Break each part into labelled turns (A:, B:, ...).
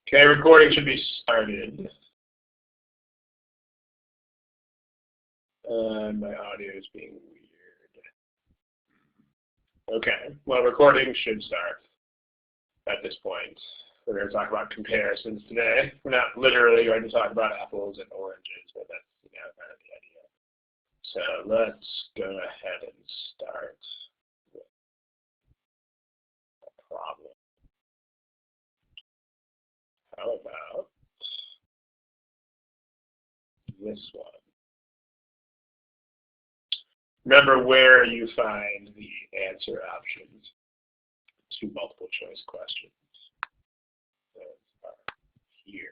A: Okay, recording should be started. My audio is being weird. Okay, well, recording should start at this point. We're going to talk about comparisons today. We're not literally going to talk about apples and oranges, but that's kind of the idea. So let's go ahead and start with a problem. How about this one? Remember where you find the answer options to multiple choice questions. Those are here.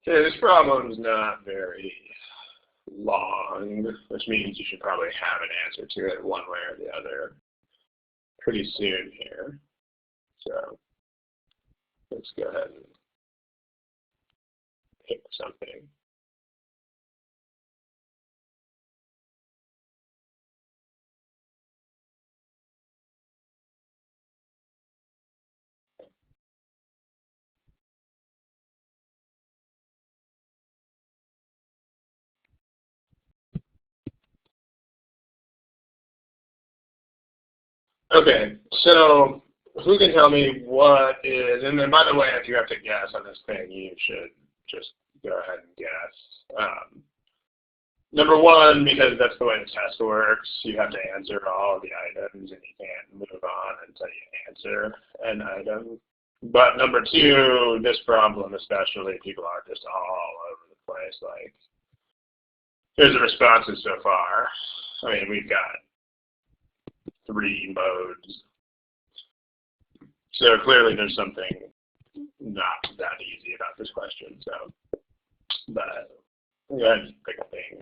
A: Okay, this problem is not very long, which means you should probably have an answer to it one way or the other pretty soon here. So let's go ahead and pick something. Okay, so who can tell me what is, and then by the way, if you have to guess on this thing, you should just go ahead and guess. Number one, because that's the way the test works, you have to answer all the items and you can't move on until you answer an item. But number two, this problem especially, people are just all over the place. Like, here's the responses so far. I mean, we've got 3 modes. So clearly there's something not that easy about this question. So, but go ahead and pick a thing.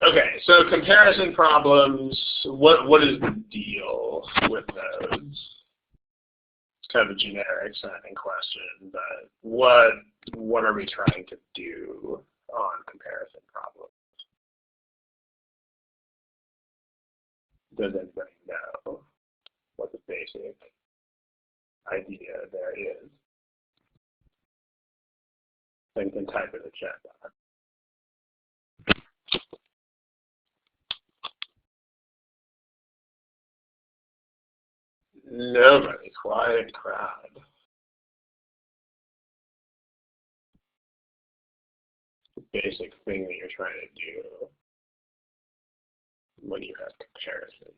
A: Okay, so comparison problems, what is the deal with those? It's kind of a generic sounding question, but what are we trying to do on comparison problems? Does anybody know what the basic idea there is? So you can type in the chat box. Nobody, quiet crowd. The basic thing that you're trying to do when you have comparisons.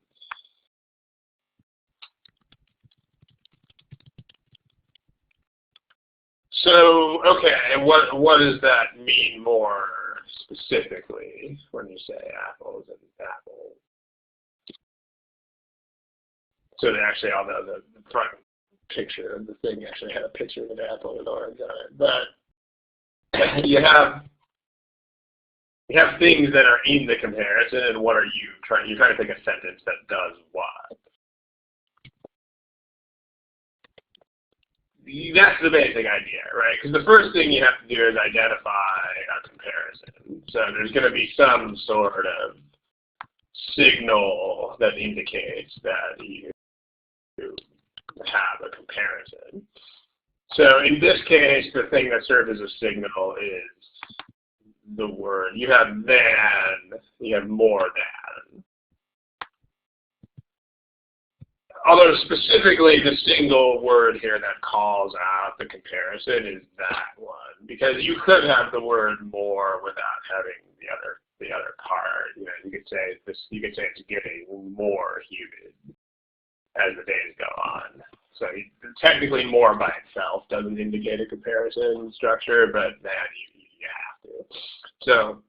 A: So, okay, what does that mean more specifically when you say apples and apples? So they actually, although the front picture of the thing actually had a picture of an apple and orange on it, but you have things that are in the comparison, and what are you trying? You're trying to pick a sentence that does what? That's the basic idea, right? Because the first thing you have to do is identify a comparison. So there's going to be some sort of signal that indicates that you have a comparison. So in this case, the thing that serves as a signal is the word. You have than, you have more than. Although specifically the single word here that calls out the comparison is that one, because you could have the word more without having the other part. You could say this. You could say it's getting more humid as the days go on. So technically, more by itself doesn't indicate a comparison structure, but then you have to. So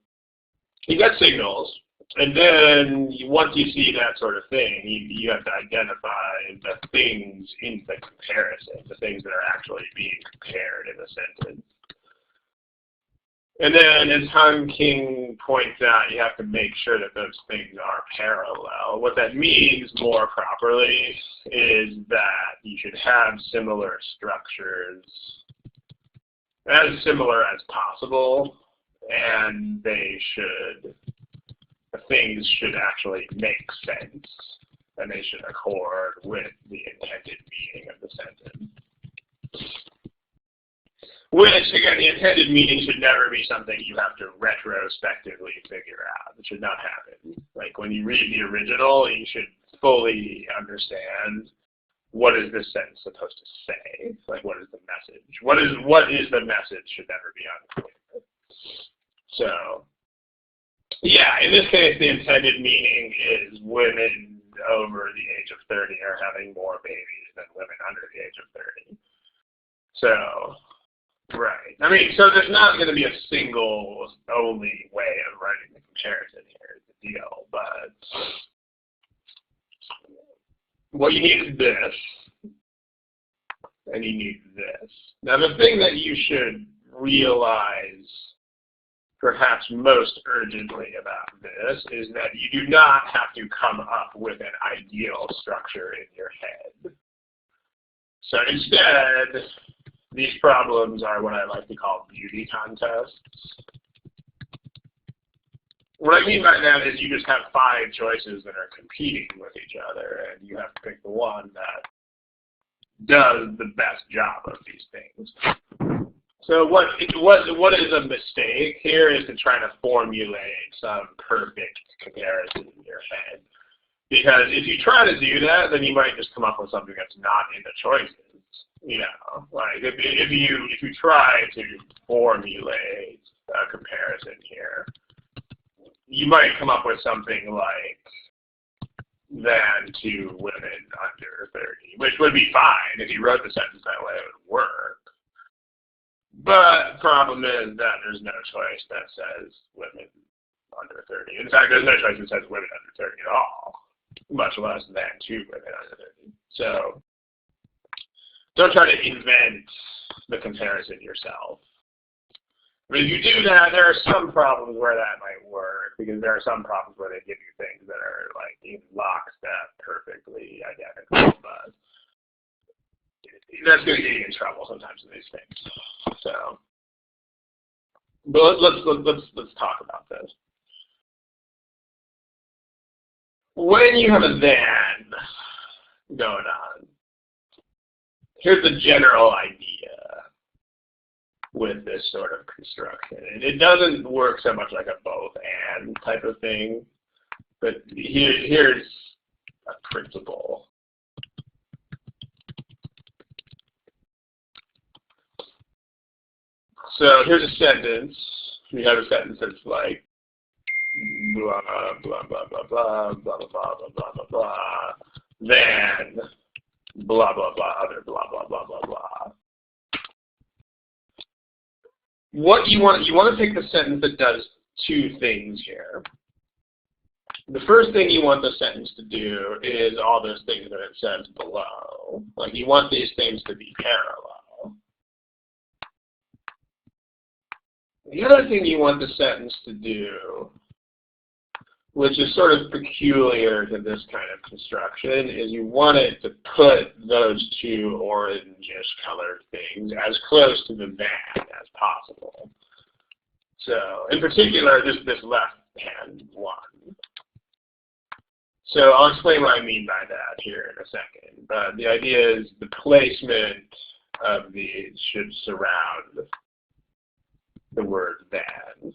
A: you got signals. And then once you see that sort of thing, you have to identify the things in the comparison, the things that are actually being compared in the sentence. And then, as Han King points out, you have to make sure that those things are parallel. What that means more properly is that you should have similar structures, as similar as possible, and the things should actually make sense, and they should accord with the intended meaning of the sentence. Which, again, the intended meaning should never be something you have to retrospectively figure out. It should not happen. Like, when you read the original, you should fully understand what is this sentence supposed to say. Like, what is the message? What is the message should never be unclear. So, yeah, in this case, the intended meaning is women over the age of 30 are having more babies than women under the age of 30. So, right. I mean, so there's not going to be a single only way of writing the comparison here is the deal, but what you need is this, and you need this. Now, the thing that you should realize perhaps most urgently about this is that you do not have to come up with an ideal structure in your head. So instead, these problems are what I like to call beauty contests. What I mean by that is you just have 5 choices that are competing with each other, and you have to pick the one that does the best job of these things. So what is a mistake here is to try to formulate some perfect comparison in your head. Because if you try to do that, then you might just come up with something that's not in the choices. You know, like if you try to formulate a comparison here, you might come up with something like than to women under 30, which would be fine. If you wrote the sentence that way, it would work. But the problem is that there's no choice that says women under 30. In fact, there's no choice that says women under 30 at all, much less than to women under 30. So don't try to invent the comparison yourself. I mean, if you do that, there are some problems where that might work, because there are some problems where they give you things that are like in lockstep, perfectly identical, but that's going to get you in trouble sometimes in these things. So, but let's talk about this. When you have a then going on, here's the general idea with this sort of construction. And it doesn't work so much like a both and type of thing, but here's a principle. So here's a sentence. We have a sentence that's like blah blah blah blah blah blah blah blah blah blah blah, then blah blah blah other blah blah blah blah blah. What you want to pick the sentence that does 2 things here. The first thing you want the sentence to do is all those things that it says below. Like, you want these things to be parallel. The other thing you want the sentence to do, which is sort of peculiar to this kind of construction, is you want it to put those 2 orangish colored things as close to the then as possible. So, in particular, this left-hand one. So I'll explain what I mean by that here in a second. But the idea is the placement of these should surround the word then,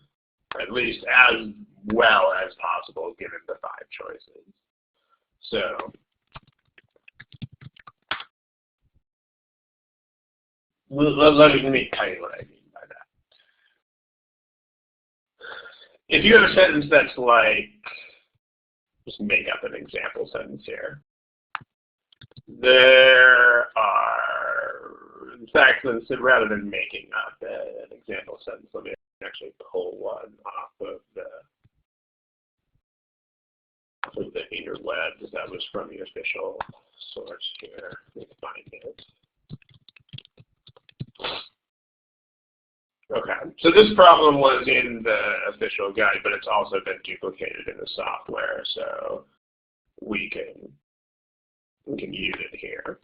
A: at least as well as possible given the 5 choices. So let me tell you what I mean by that. If you have a sentence that's like, just make up an example sentence here. There are, in fact, rather than making up an example sentence, let me actually pull one off of the interwebs that was from the official source here. Let me find it. Okay, so this problem was in the official guide, but it's also been duplicated in the software, so we can use it here.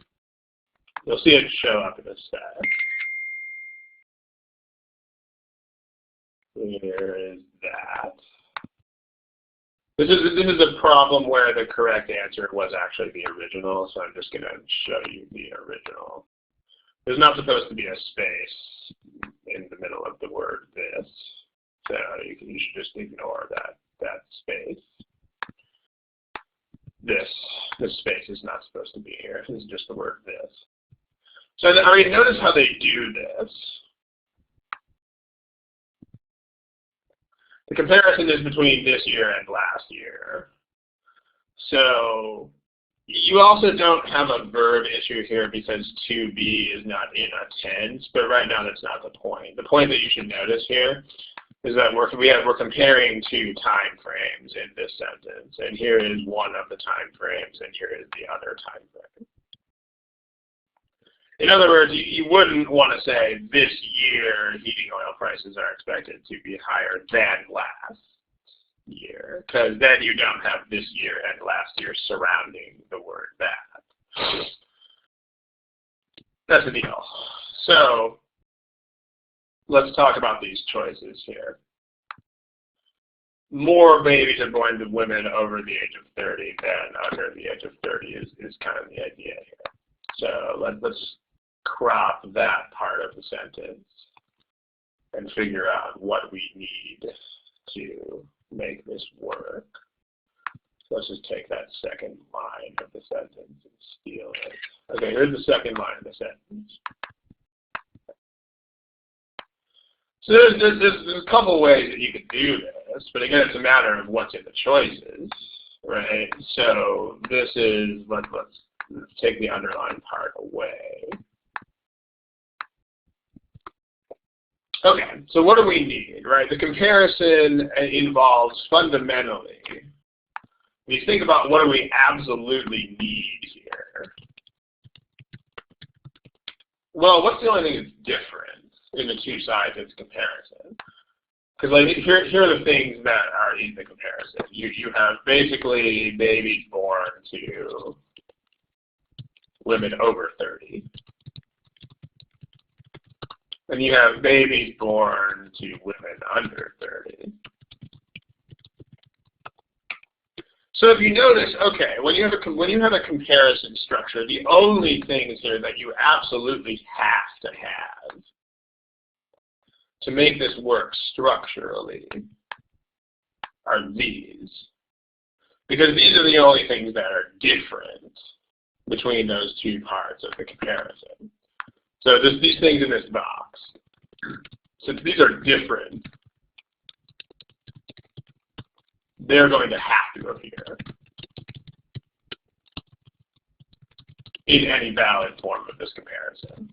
A: You'll see it show up in the stack. Here is that. This is a problem where the correct answer was actually the original, so I'm just going to show you the original. There's not supposed to be a space in the middle of the word this, so you should just ignore that space. This space is not supposed to be here. This is just the word this. So I mean, notice how they do this. The comparison is between this year and last year. So you also don't have a verb issue here because to be is not in a tense, but right now that's not the point. The point that you should notice here is that we're comparing two time frames in this sentence, and here is one of the time frames, and here is the other time frame. In other words, you wouldn't want to say this year heating oil prices are expected to be higher than last year, because then you don't have this year and last year surrounding the word that. That's the deal. So let's talk about these choices here. More babies are born to women over the age of 30 than under the age of 30 is kind of the idea here. So let's crop that part of the sentence and figure out what we need to make this work. So let's just take that second line of the sentence and steal it. Okay, here's the second line of the sentence. So there's a couple ways that you could do this, but again, it's a matter of what's in the choices, right? So this is, let's take the underlined part away. Okay, so what do we need, right? The comparison involves fundamentally, when you think about what do we absolutely need here, well, what's the only thing that's different in the two sides of the comparison? Because like, here are the things that are in the comparison. You have basically babies born to women over 30. And you have babies born to women under 30. So if you notice, okay, when you have a comparison structure, the only things here that you absolutely have to make this work structurally are these. Because these are the only things that are different between those two parts of the comparison. So these things in this box, since these are different, they're going to have to appear in any valid form of this comparison.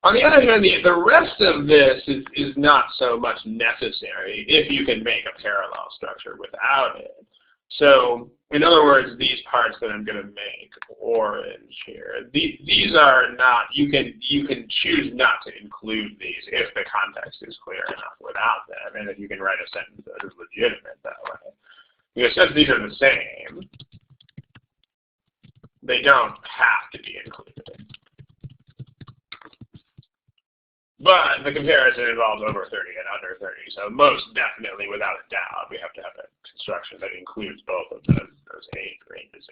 A: On the other hand, the rest of this is not so much necessary if you can make a parallel structure without it. So, in other words, these parts that I'm going to make orange here, these are not, you can choose not to include these if the context is clear enough without them, and if you can write a sentence that is legitimate that way. Because since these are the same, they don't have to be included. But the comparison involves over 30 and under 30, so most definitely, without a doubt, we have to have a construction that includes both of those age ranges.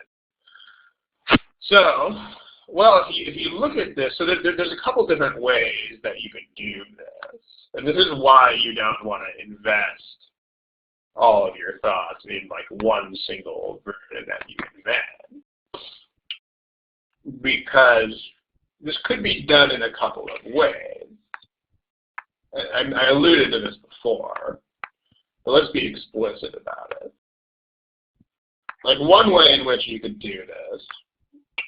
A: So, well, if you look at this, so there's a couple different ways that you could do this, and this is why you don't want to invest all of your thoughts in like one single version that you invent, because this could be done in a couple of ways. I alluded to this before, but let's be explicit about it. Like one way in which you could do this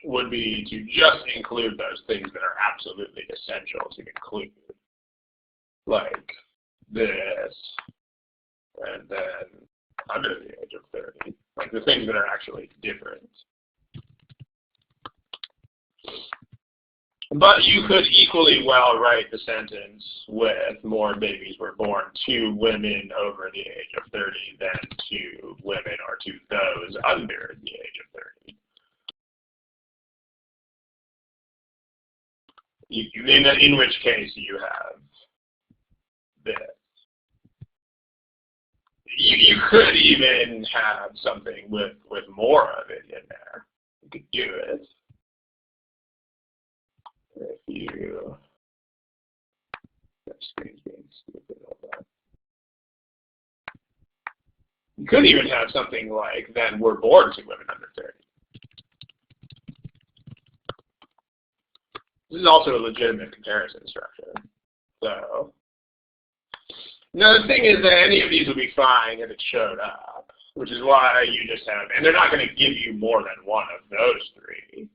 A: would be to just include those things that are absolutely essential to include, like this, and then under the age of 30, like the things that are actually different. But you could equally well write the sentence with more babies were born to women over the age of 30 than to women or to those under the age of 30. In which case you have this. You could even have something with more of it in there. You could do it. If you, that screen's being stupid, hold on. You could even have something like, then we're born to women under 30. This is also a legitimate comparison structure. So, now the thing is that any of these would be fine if it showed up, which is why you just have, and they're not going to give you more than one of those three,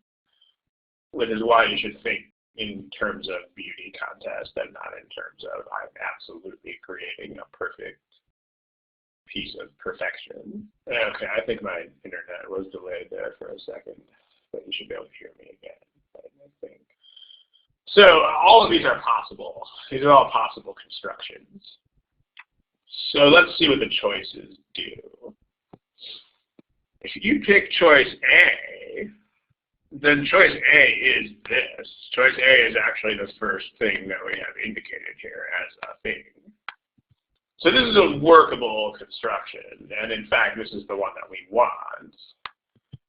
A: which is why you should think in terms of beauty contest and not in terms of I'm absolutely creating a perfect piece of perfection. Okay, I think my internet was delayed there for a second, but you should be able to hear me again, I think. So all of these are possible. These are all possible constructions. So let's see what the choices do. If you pick choice A, then choice A is this. Choice A is actually the first thing that we have indicated here as a thing. So this is a workable construction, and in fact, this is the one that we want.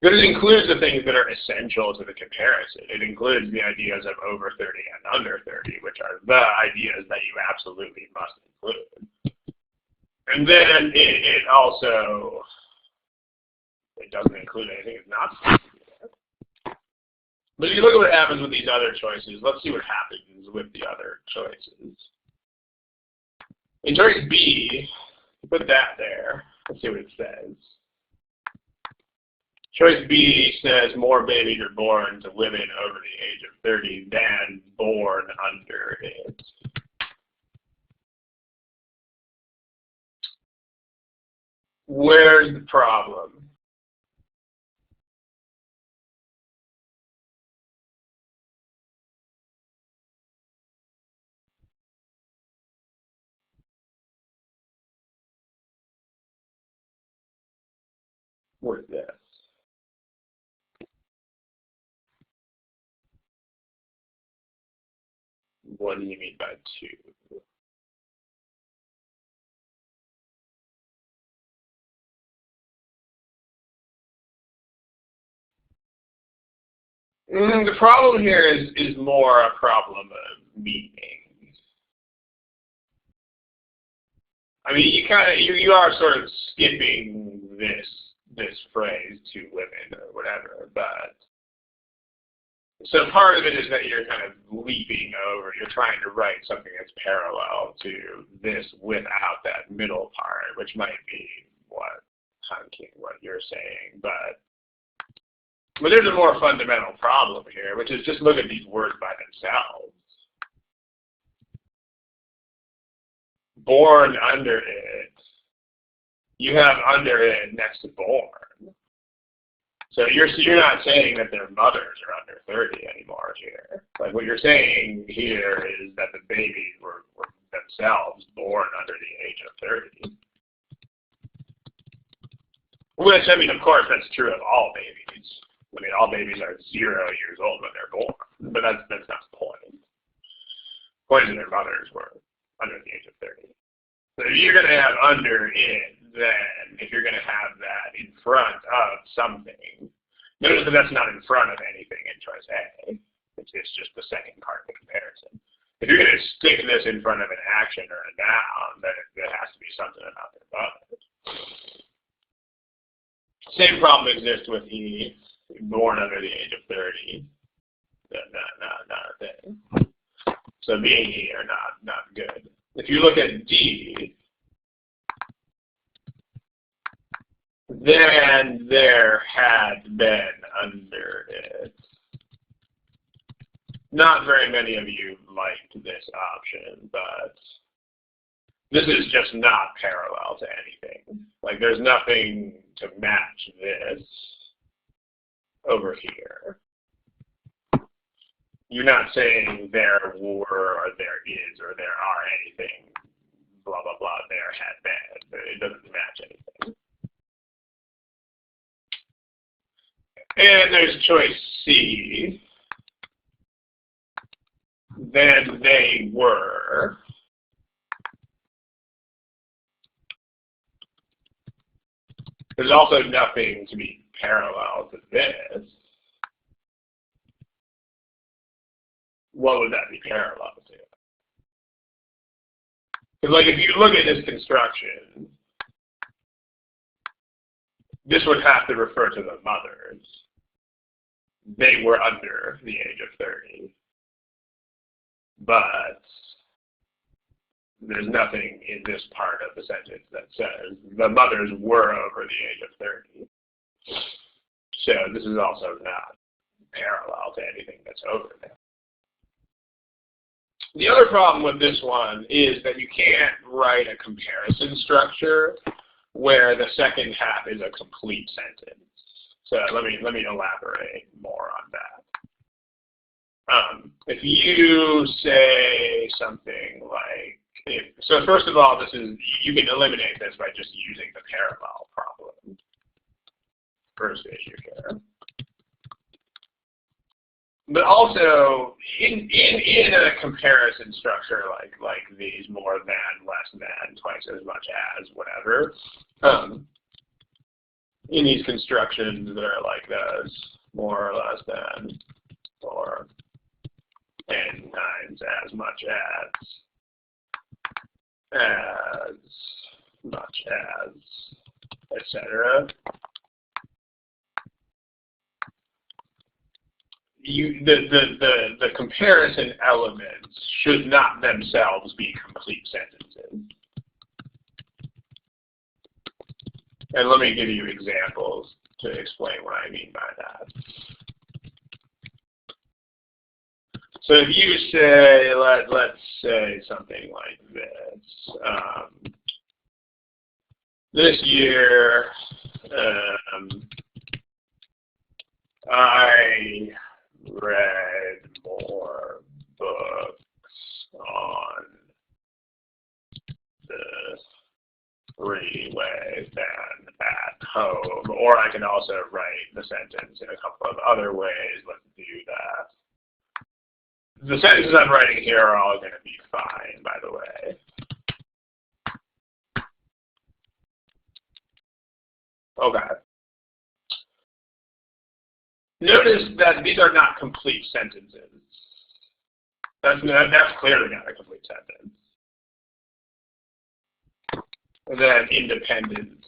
A: But it includes the things that are essential to the comparison. It includes the ideas of over 30 and under 30, which are the ideas that you absolutely must include. And then it also, it doesn't include anything it's not supposed to be. But if you look at what happens with these other choices, let's see what happens with the other choices. In choice B, put that there. Let's see what it says. Choice B says more babies are born to women over the age of 30 than born under it. Where's the problem? With this. What do you mean by 2? The problem here is more a problem of meaning. I mean, you are sort of skipping this phrase to women or whatever, but so part of it is that you're kind of leaping over. You're trying to write something that's parallel to this without that middle part, which might be what you're saying, but there's a more fundamental problem here, which is just look at these words by themselves. Born under it, you have under it next to born. So you're not saying that their mothers are under 30 anymore here. Like what you're saying here is that the babies were themselves born under the age of 30. Which, I mean, of course, that's true of all babies. I mean, all babies are 0 years old when they're born, but that's not the point. The point is their mothers were under the age of 30. So if you're going to have under it, then if you're going to have that in front of something, notice that that's not in front of anything in choice A. It's just the second part of the comparison. If you're going to stick this in front of an action or a noun, then it has to be something about their mothers. Same problem exists with E, born under the age of 30. Not a thing. So B and E are not good. If you look at D, then there had been under it. Not very many of you liked this option, but this is just not parallel to anything. Like there's nothing to match this over here. You're not saying there were or there is or there are anything, blah, blah, blah, there had been. It doesn't match anything. And there's choice C. Then they were. There's also nothing to be parallel to this. What would that be parallel to? Because like if you look at this construction, this would have to refer to the mothers. They were under the age of 30. But there's nothing in this part of the sentence that says the mothers were over the age of 30. So this is also not parallel to anything that's over there. The other problem with this one is that you can't write a comparison structure where the second half is a complete sentence. So let me elaborate more on that. If you say something like, so first of all, you can eliminate this by just using the parallel problem. First issue here. But also, in a comparison structure like these, more than, less than, twice as much as, whatever, in these constructions that are like this, more or less than, or n times as much as, etc. The comparison elements should not themselves be complete sentences. And let me give you examples to explain what I mean by that. So if you say, let's say something like this. This year, I read more books on the freeway than at home. Or I can also write the sentence in a couple of other ways. Let's do that. The sentences I'm writing here are all going to be fine, by the way. Okay. Notice that these are not complete sentences. That's clearly not a complete sentence. And then independent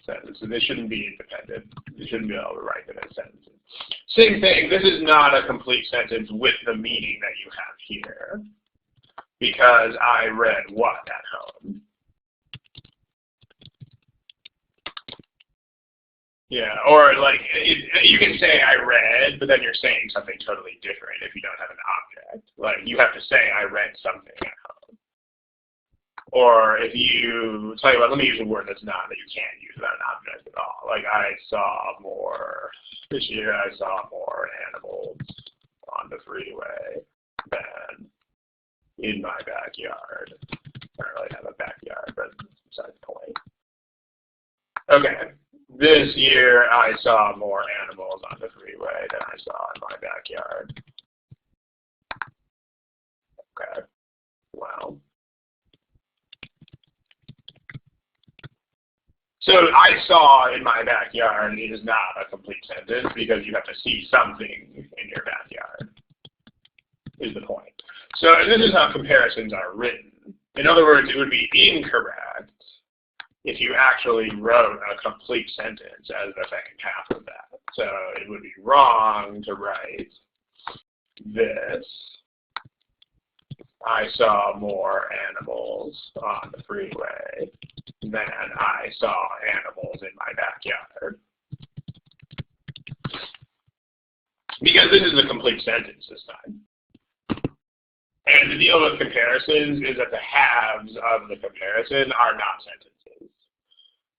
A: sentences. They shouldn't be independent. You shouldn't be able to write them as sentences. Same thing, this is not a complete sentence with the meaning that you have here. Because I read what at home? Yeah, or like, you can say I read, but then you're saying something totally different if you don't have an object. Like, you have to say I read something at home. Or if you, tell you what, let me use a word that you can't use without an object at all. Like, this year I saw more animals on the freeway than in my backyard. I don't really have a backyard, but besides the point. Okay. This year, I saw more animals on the freeway than I saw in my backyard. Okay. Wow. So I saw in my backyard is not a complete sentence because you have to see something in your backyard, is the point. So this is how comparisons are written. In other words, it would be incorrect if you actually wrote a complete sentence as the second half of that. So it would be wrong to write this. I saw more animals on the freeway than I saw animals in my backyard. Because this is a complete sentence this time. And the deal with comparisons is that the halves of the comparison are not sentences.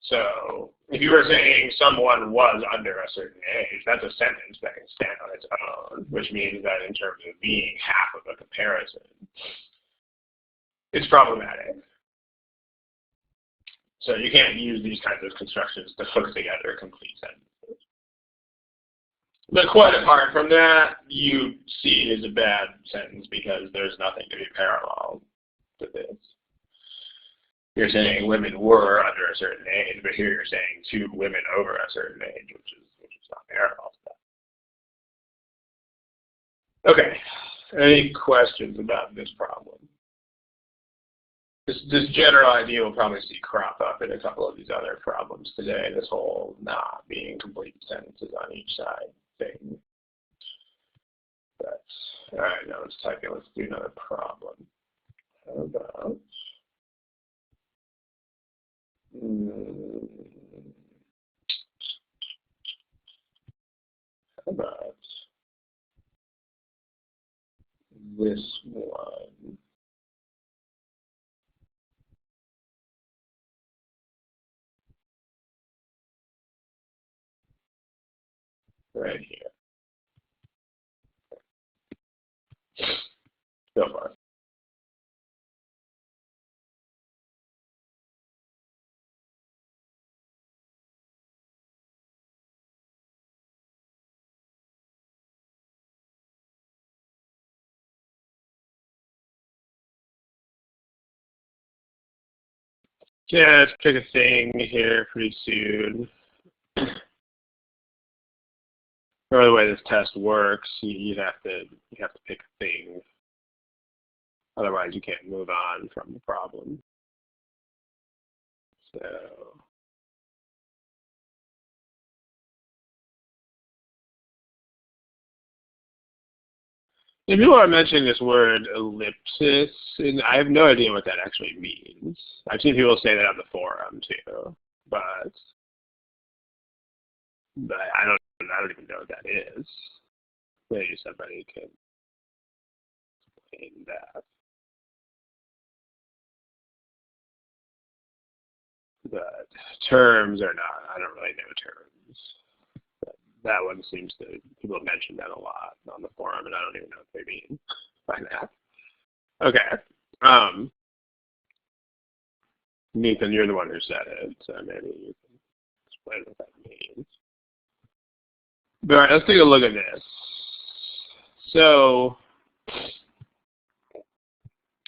A: So if you were saying someone was under a certain age, that's a sentence that can stand on its own, which means that in terms of being half of a comparison, it's problematic. So you can't use these kinds of constructions to hook together complete sentences. But quite apart from that, you see it as a bad sentence because there's nothing to be parallel to this. You're saying women were under a certain age, but here you're saying two women over a certain age, which is not parallel to that. Okay. Any questions about this problem? This general idea we'll probably see crop up in a couple of these other problems today, this whole not being complete sentences on each side thing. But, all right, now let's type in, let's do another problem. How about, this one? Right here. So far. Yeah, let's pick a thing here pretty soon. Or the way this test works, you have to pick a thing. Otherwise, you can't move on from the problem. So, if you want to mention this word ellipsis, and I have no idea what that actually means. I've seen people say that on the forum too, but I don't even know what that is. Maybe somebody can explain that. But terms are not, I don't really know terms. But that one seems to, people mention that a lot on the forum, and I don't even know what they mean by that. Okay. Nathan, you're the one who said it, so maybe you can explain what that means. But all right, let's take a look at this. So,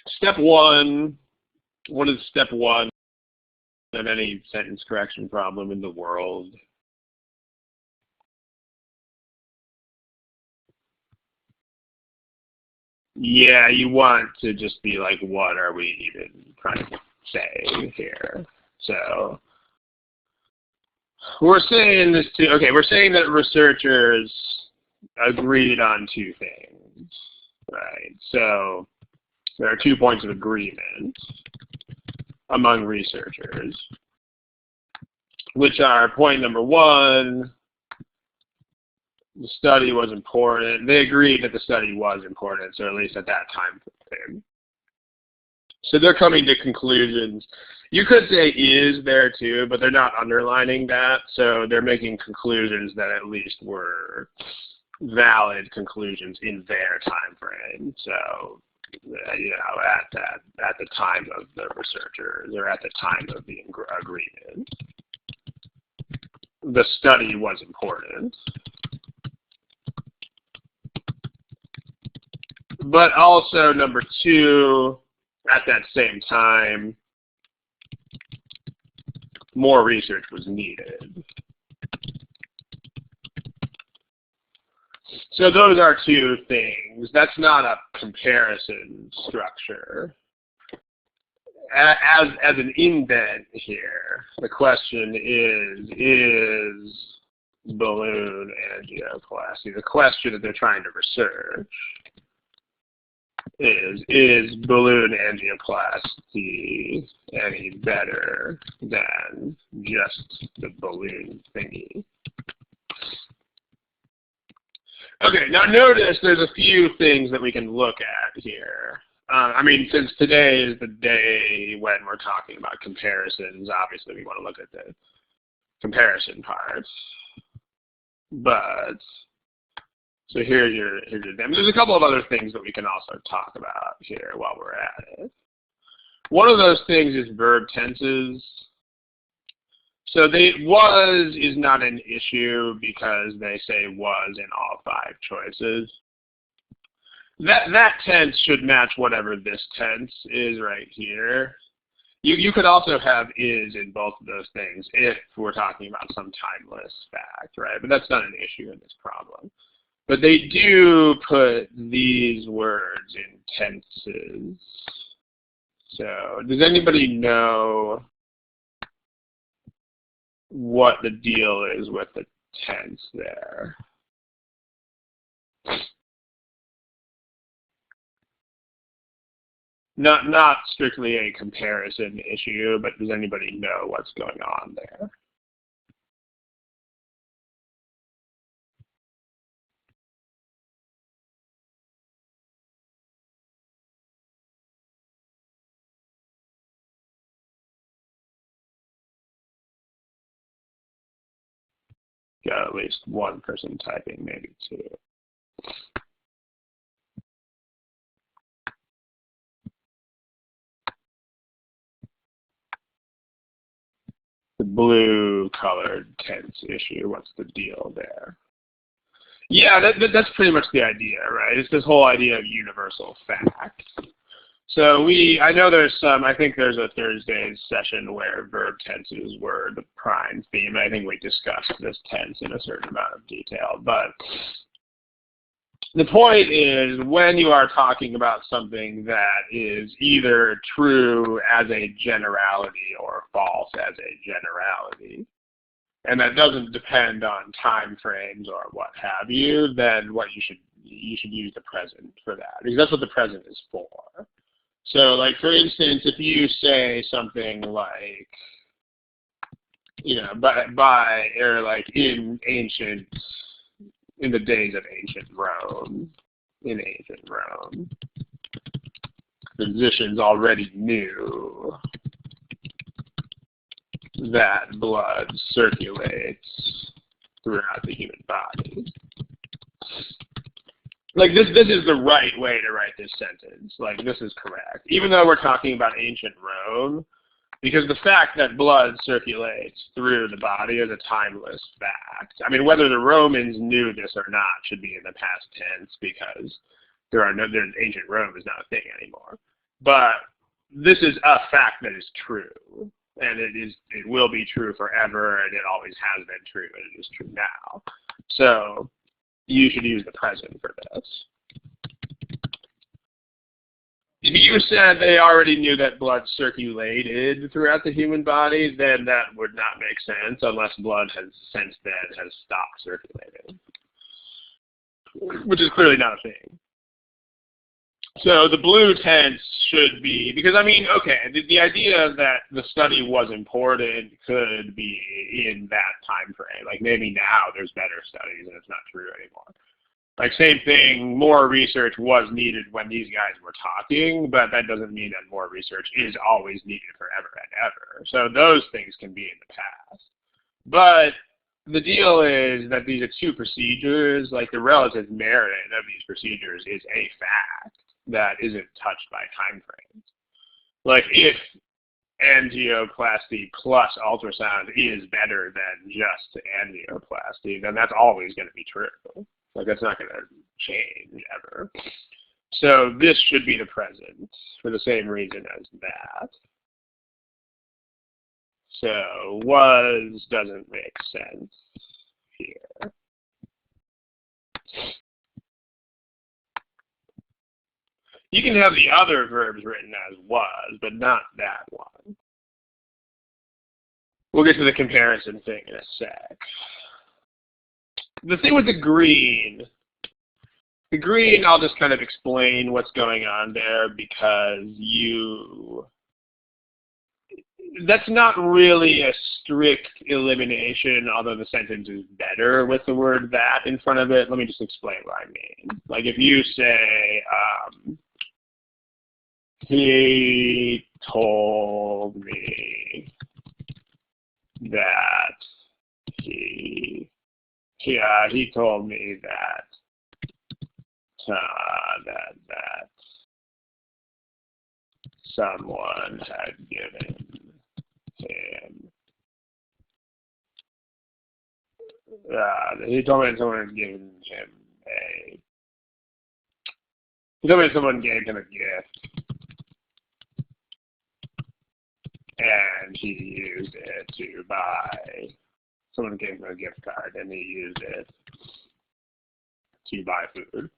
A: step one, what is step one of any sentence correction problem in the world? Yeah, you want to just be like, what are we even trying to say here? So we're saying this too. Okay, we're saying that researchers agreed on two things, right? So there are 2 points of agreement among researchers, which are point number one, the study was important. They agreed that the study was important, so at least at that time frame. So they're coming to conclusions. You could say is there too, but they're not underlining that. So they're making conclusions that at least were valid conclusions in their time frame. So, you know, at the time of the researchers or at the time of the agreement, the study was important. But also, number two, at that same time, more research was needed. So those are two things. That's not a comparison structure. As an indent here, the question is balloon angioplasty, the question that they're trying to research is balloon angioplasty any better than just the balloon thingy? Okay, now notice there's a few things that we can look at here. I mean, since today is the day when we're talking about comparisons, obviously we want to look at the comparison parts. But so here's your there's a couple of other things that we can also talk about here while we're at it. One of those things is verb tenses. So was is not an issue because they say was in all 5 choices. That tense should match whatever this tense is right here. You could also have is in both of those things if we're talking about some timeless fact, right? But that's not an issue in this problem. But they do put these words in tenses. So does anybody know what the deal is with the tense there? Not strictly a comparison issue, but does anybody know what's going on there? Got at least one person typing, maybe 2. The blue colored tense issue, what's the deal there? Yeah, that's pretty much the idea, right? It's this whole idea of universal fact. So I know I think there's a Thursday session where verb tenses were the prime theme. I think we discussed this tense in a certain amount of detail. But the point is, when you are talking about something that is either true as a generality or false as a generality, and that doesn't depend on time frames or what have you, then you should use the present for that, because that's what the present is for. So, like, for instance, if you say something like, or like in the days of ancient Rome, physicians already knew that blood circulates throughout the human body. Like, this is the right way to write this sentence. Like, this is correct. Even though we're talking about ancient Rome, because the fact that blood circulates through the body is a timeless fact. I mean, whether the Romans knew this or not should be in the past tense, because ancient Rome is not a thing anymore. But this is a fact that is true, and it will be true forever, and it always has been true, and it is true now. So you should use the present for this. If you said they already knew that blood circulated throughout the human body, then that would not make sense unless blood has since then stopped circulating, which is clearly not a thing. So the blue tense should be, because I mean, okay, the idea that the study was important could be in that time frame. Like, maybe now there's better studies and it's not true anymore. Like, same thing, more research was needed when these guys were talking, but that doesn't mean that more research is always needed forever and ever. So those things can be in the past. But the deal is that these are 2 procedures. Like, the relative merit of these procedures is a fact that isn't touched by time frames. Like, if angioplasty plus ultrasound is better than just angioplasty, then that's always going to be true. Like, that's not going to change ever. So this should be the present for the same reason as that. So was doesn't make sense here. You can have the other verbs written as was, but not that one. We'll get to the comparison thing in a sec. The thing with the green, I'll just kind of explain what's going on there, because that's not really a strict elimination, although the sentence is better with the word that in front of it. Let me just explain what I mean. Like, if you say, He told me that he told me that that someone had given him. He told me someone had given him a. He told me someone gave him a gift, and he used it to buy. Someone gave him a gift card, and he used it to buy food.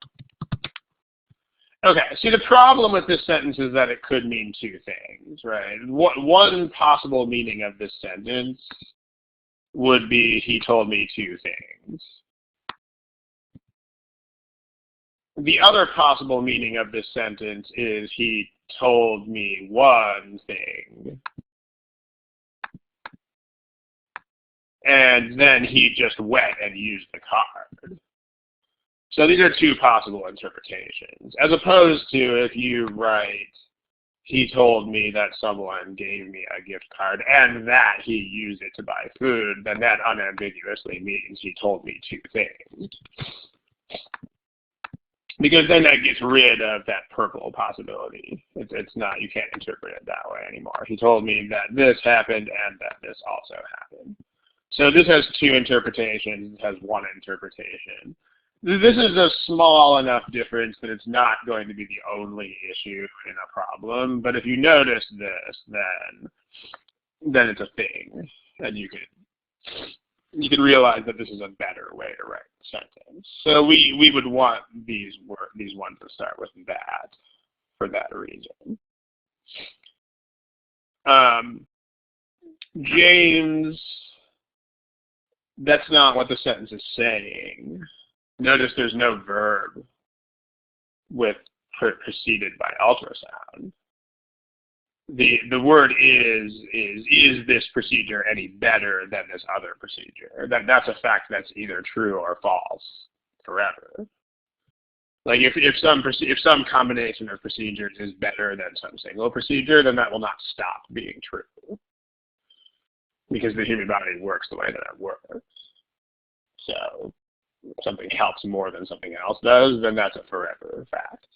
A: Okay, see, the problem with this sentence is that it could mean two things, right? One possible meaning of this sentence would be he told me two things. The other possible meaning of this sentence is he told me one thing, and then he just went and used the card. So these are two possible interpretations, as opposed to if you write, he told me that someone gave me a gift card and that he used it to buy food, then that unambiguously means he told me two things. Because then that gets rid of that purple possibility. It's not, you can't interpret it that way anymore. He told me that this happened and that this also happened. So this has two interpretations, it has one interpretation. This is a small enough difference that it's not going to be the only issue in a problem. But if you notice this, then it's a thing, and you can realize that this is a better way to write the sentence. So we would want these ones to start with that for that reason. James, that's not what the sentence is saying. Notice there's no verb with preceded by ultrasound. The word is this procedure any better than this other procedure? That's a fact that's either true or false forever. Like if some combination of procedures is better than some single procedure, then that will not stop being true, because the human body works the way that it works. So if something helps more than something else does, then that's a forever fact.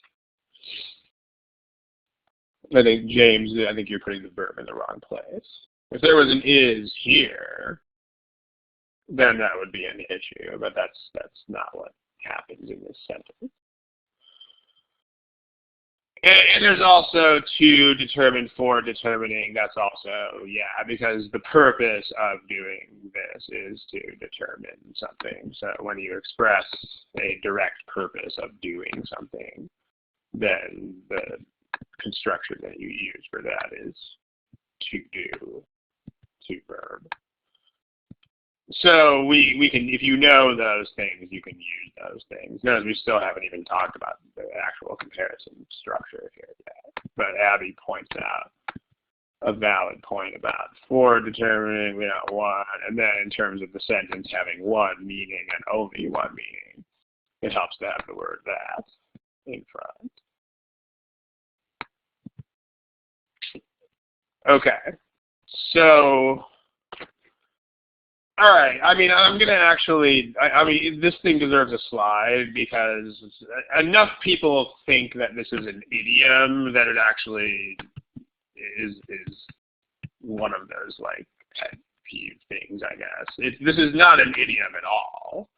A: I think, James, I think you're putting the verb in the wrong place. If there was an is here, then that would be an issue, but that's not what happens in this sentence. And there's also to determine for determining. That's also, yeah, because the purpose of doing this is to determine something. So when you express a direct purpose of doing something, then the construction that you use for that is to do, to verb. So we can, if you know those things, you can use those things. Notice we still haven't even talked about the actual comparison structure here yet. But Abby points out a valid point about for determining, one, and then in terms of the sentence having one meaning and only one meaning, it helps to have the word that in front. Okay, so, all right, I mean, I'm going to actually, this thing deserves a slide because enough people think that this is an idiom that it actually is one of those, like, pet peeve things, I guess. This is not an idiom at all.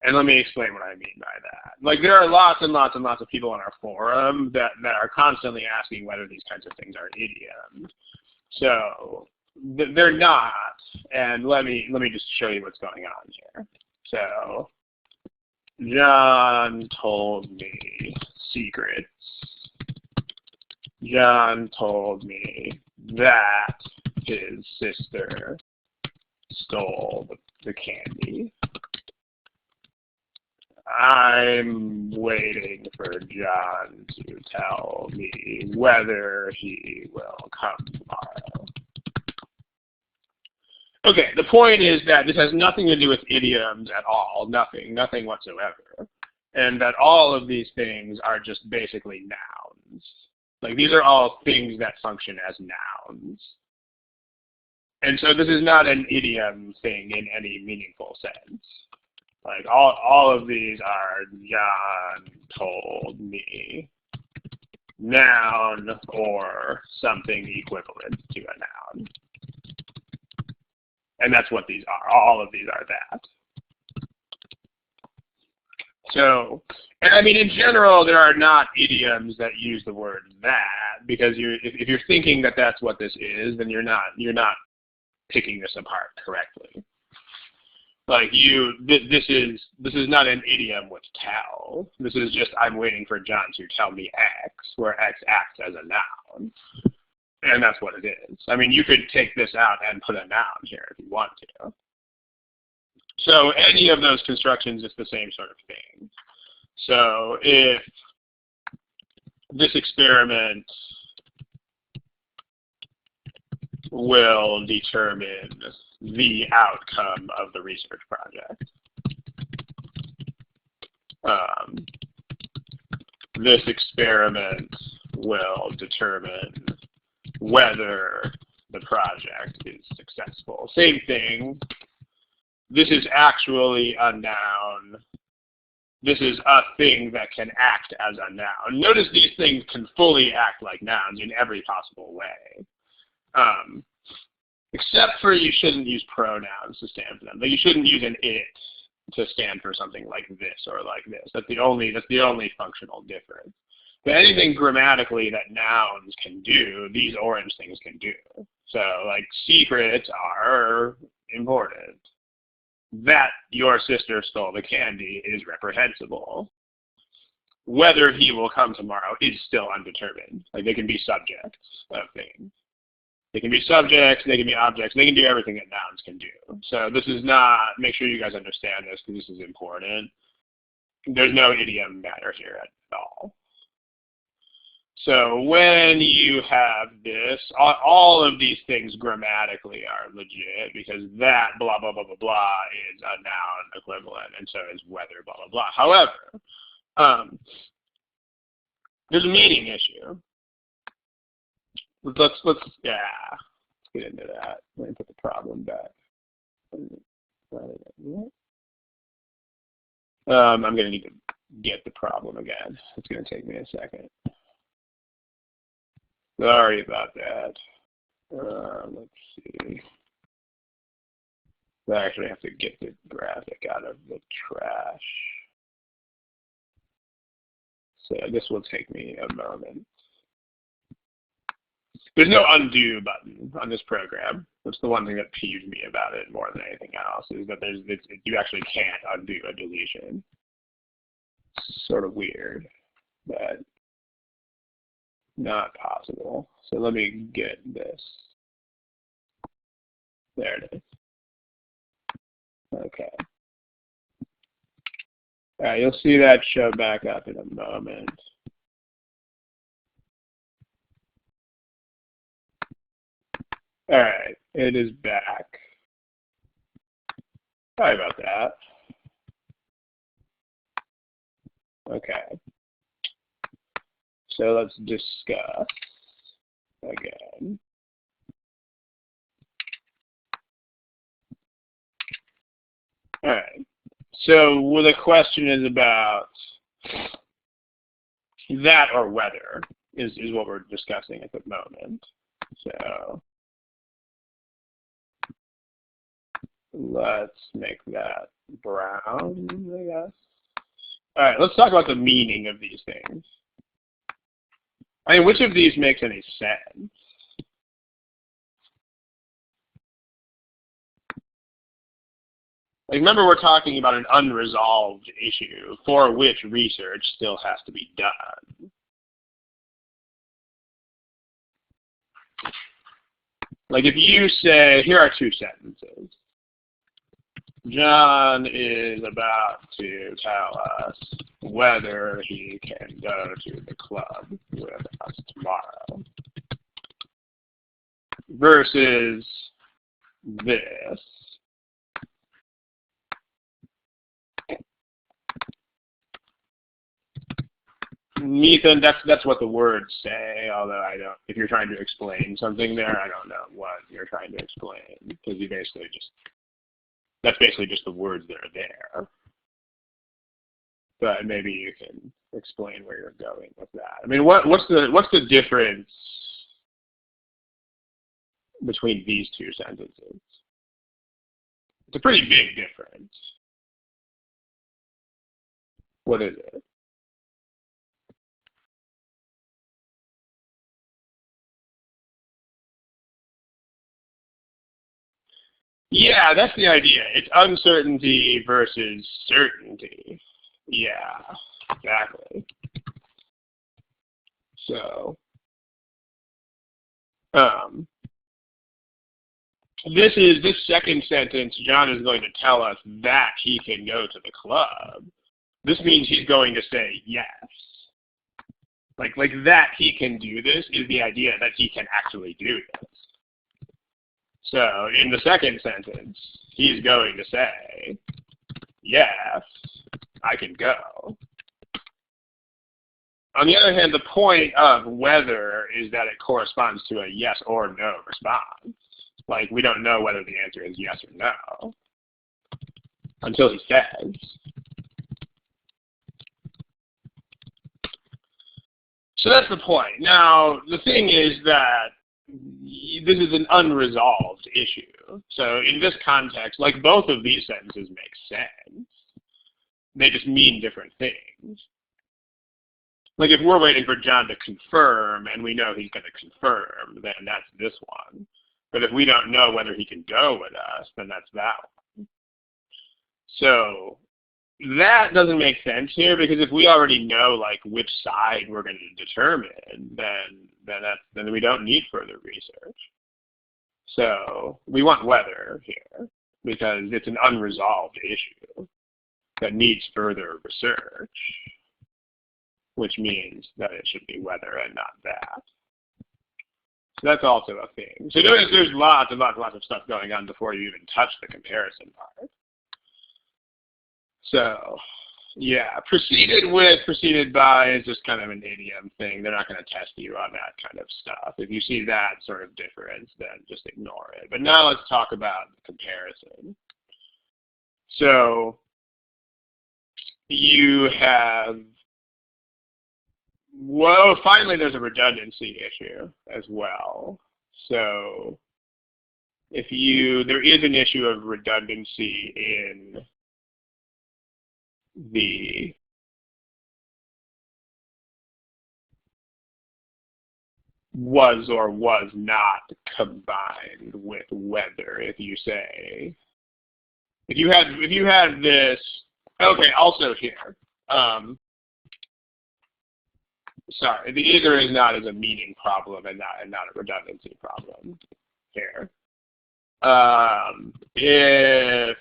A: And let me explain what I mean by that. Like, there are lots and lots and lots of people on our forum that are constantly asking whether these kinds of things are idioms. So they're not, and let me just show you what's going on here. So John told me secrets. John told me that his sister stole the candy. I'm waiting for John to tell me whether he will come tomorrow. Okay, the point is that this has nothing to do with idioms at all, nothing whatsoever. And that all of these things are just basically nouns. Like these are all things that function as nouns. And so this is not an idiom thing in any meaningful sense. Like all of these are John told me, noun or something equivalent to a noun. And that's what these are. All of these are that. So, and I mean, in general, there are not idioms that use the word that, because if you're thinking that that's what this is, then you're not picking this apart correctly. Like this is not an idiom with tell. This is just I'm waiting for John to tell me X, where X acts as a noun. And that's what it is. I mean, you could take this out and put a noun here if you want to. So any of those constructions is the same sort of thing. So if this experiment will determine the outcome of the research project, this experiment will determine whether the project is successful. Same thing. This is actually a noun. This is a thing that can act as a noun. Notice these things can fully act like nouns in every possible way. Except for you shouldn't use pronouns to stand for them. Like you shouldn't use an it to stand for something like this or like this. That's the only functional difference. But anything grammatically that nouns can do, these orange things can do. So like secrets are important. That your sister stole the candy is reprehensible. Whether he will come tomorrow is still undetermined. Like they can be subjects of things. They can be subjects, they can be objects, they can do everything that nouns can do. So this is not, make sure you guys understand this because this is important. There's no idiom matter here at all. So when you have this, all of these things grammatically are legit because that blah, blah, blah, blah, blah is a noun equivalent, and so is whether blah, blah, blah. However, there's a meaning issue. Let's get into that. Let me put the problem back. I'm going to need to get the problem again. It's going to take me a second. Sorry about that. Let's see. I actually have to get the graphic out of the trash. So this will take me a moment. There's no undo button on this program. That's the one thing that peeves me about it more than anything else, is that you actually can't undo a deletion. It's sort of weird, but not possible. So let me get this. There it is. Okay. All right, you'll see that show back up in a moment. All right, it is back. Sorry about that. Okay. So let's discuss again. All right. So the question is about that or whether is what we're discussing at the moment. So let's make that brown, I guess. All right, let's talk about the meaning of these things. I mean, which of these makes any sense? Like, remember, we're talking about an unresolved issue for which research still has to be done. Like, if you say, here are two sentences. John is about to tell us whether he can go to the club with us tomorrow. Versus this. Ethan, that's what the words say, although I don't, if you're trying to explain something there, I don't know what you're trying to explain, because you basically just, that's basically just the words that are there. But maybe you can explain where you're going with that. I mean, what's the difference between these two sentences? It's a pretty big difference. What is it? Yeah, that's the idea. It's uncertainty versus certainty. Yeah, exactly. So, this second sentence, John is going to tell us that he can go to the club. This means he's going to say yes. Like that he can do this is the idea that he can actually do this. So in the second sentence, he's going to say, yes, I can go. On the other hand, the point of whether is that it corresponds to a yes or no response. Like, we don't know whether the answer is yes or no until he says. So that's the point. Now, the thing is that this is an unresolved issue. So in this context, like, both of these sentences make sense. They just mean different things. Like, if we're waiting for John to confirm and we know he's going to confirm, then that's this one. But if we don't know whether he can go with us, then that's that one. So that doesn't make sense here, because if we already know like which side we're going to determine, then we don't need further research. So we want whether here because it's an unresolved issue that needs further research, which means that it should be whether and not that. So that's also a thing. So there's lots and lots of stuff going on before you even touch the comparison part. So, yeah, preceded by is just kind of an idiom thing. They're not going to test you on that kind of stuff. If you see that sort of difference, then just ignore it. But now let's talk about the comparison. So, you have, well, finally there's a redundancy issue as well. So, there is an issue of redundancy in the was or was not combined with whether. If you say, if you had this, okay, also here, sorry, the either is not is a meaning problem and not a redundancy problem here. If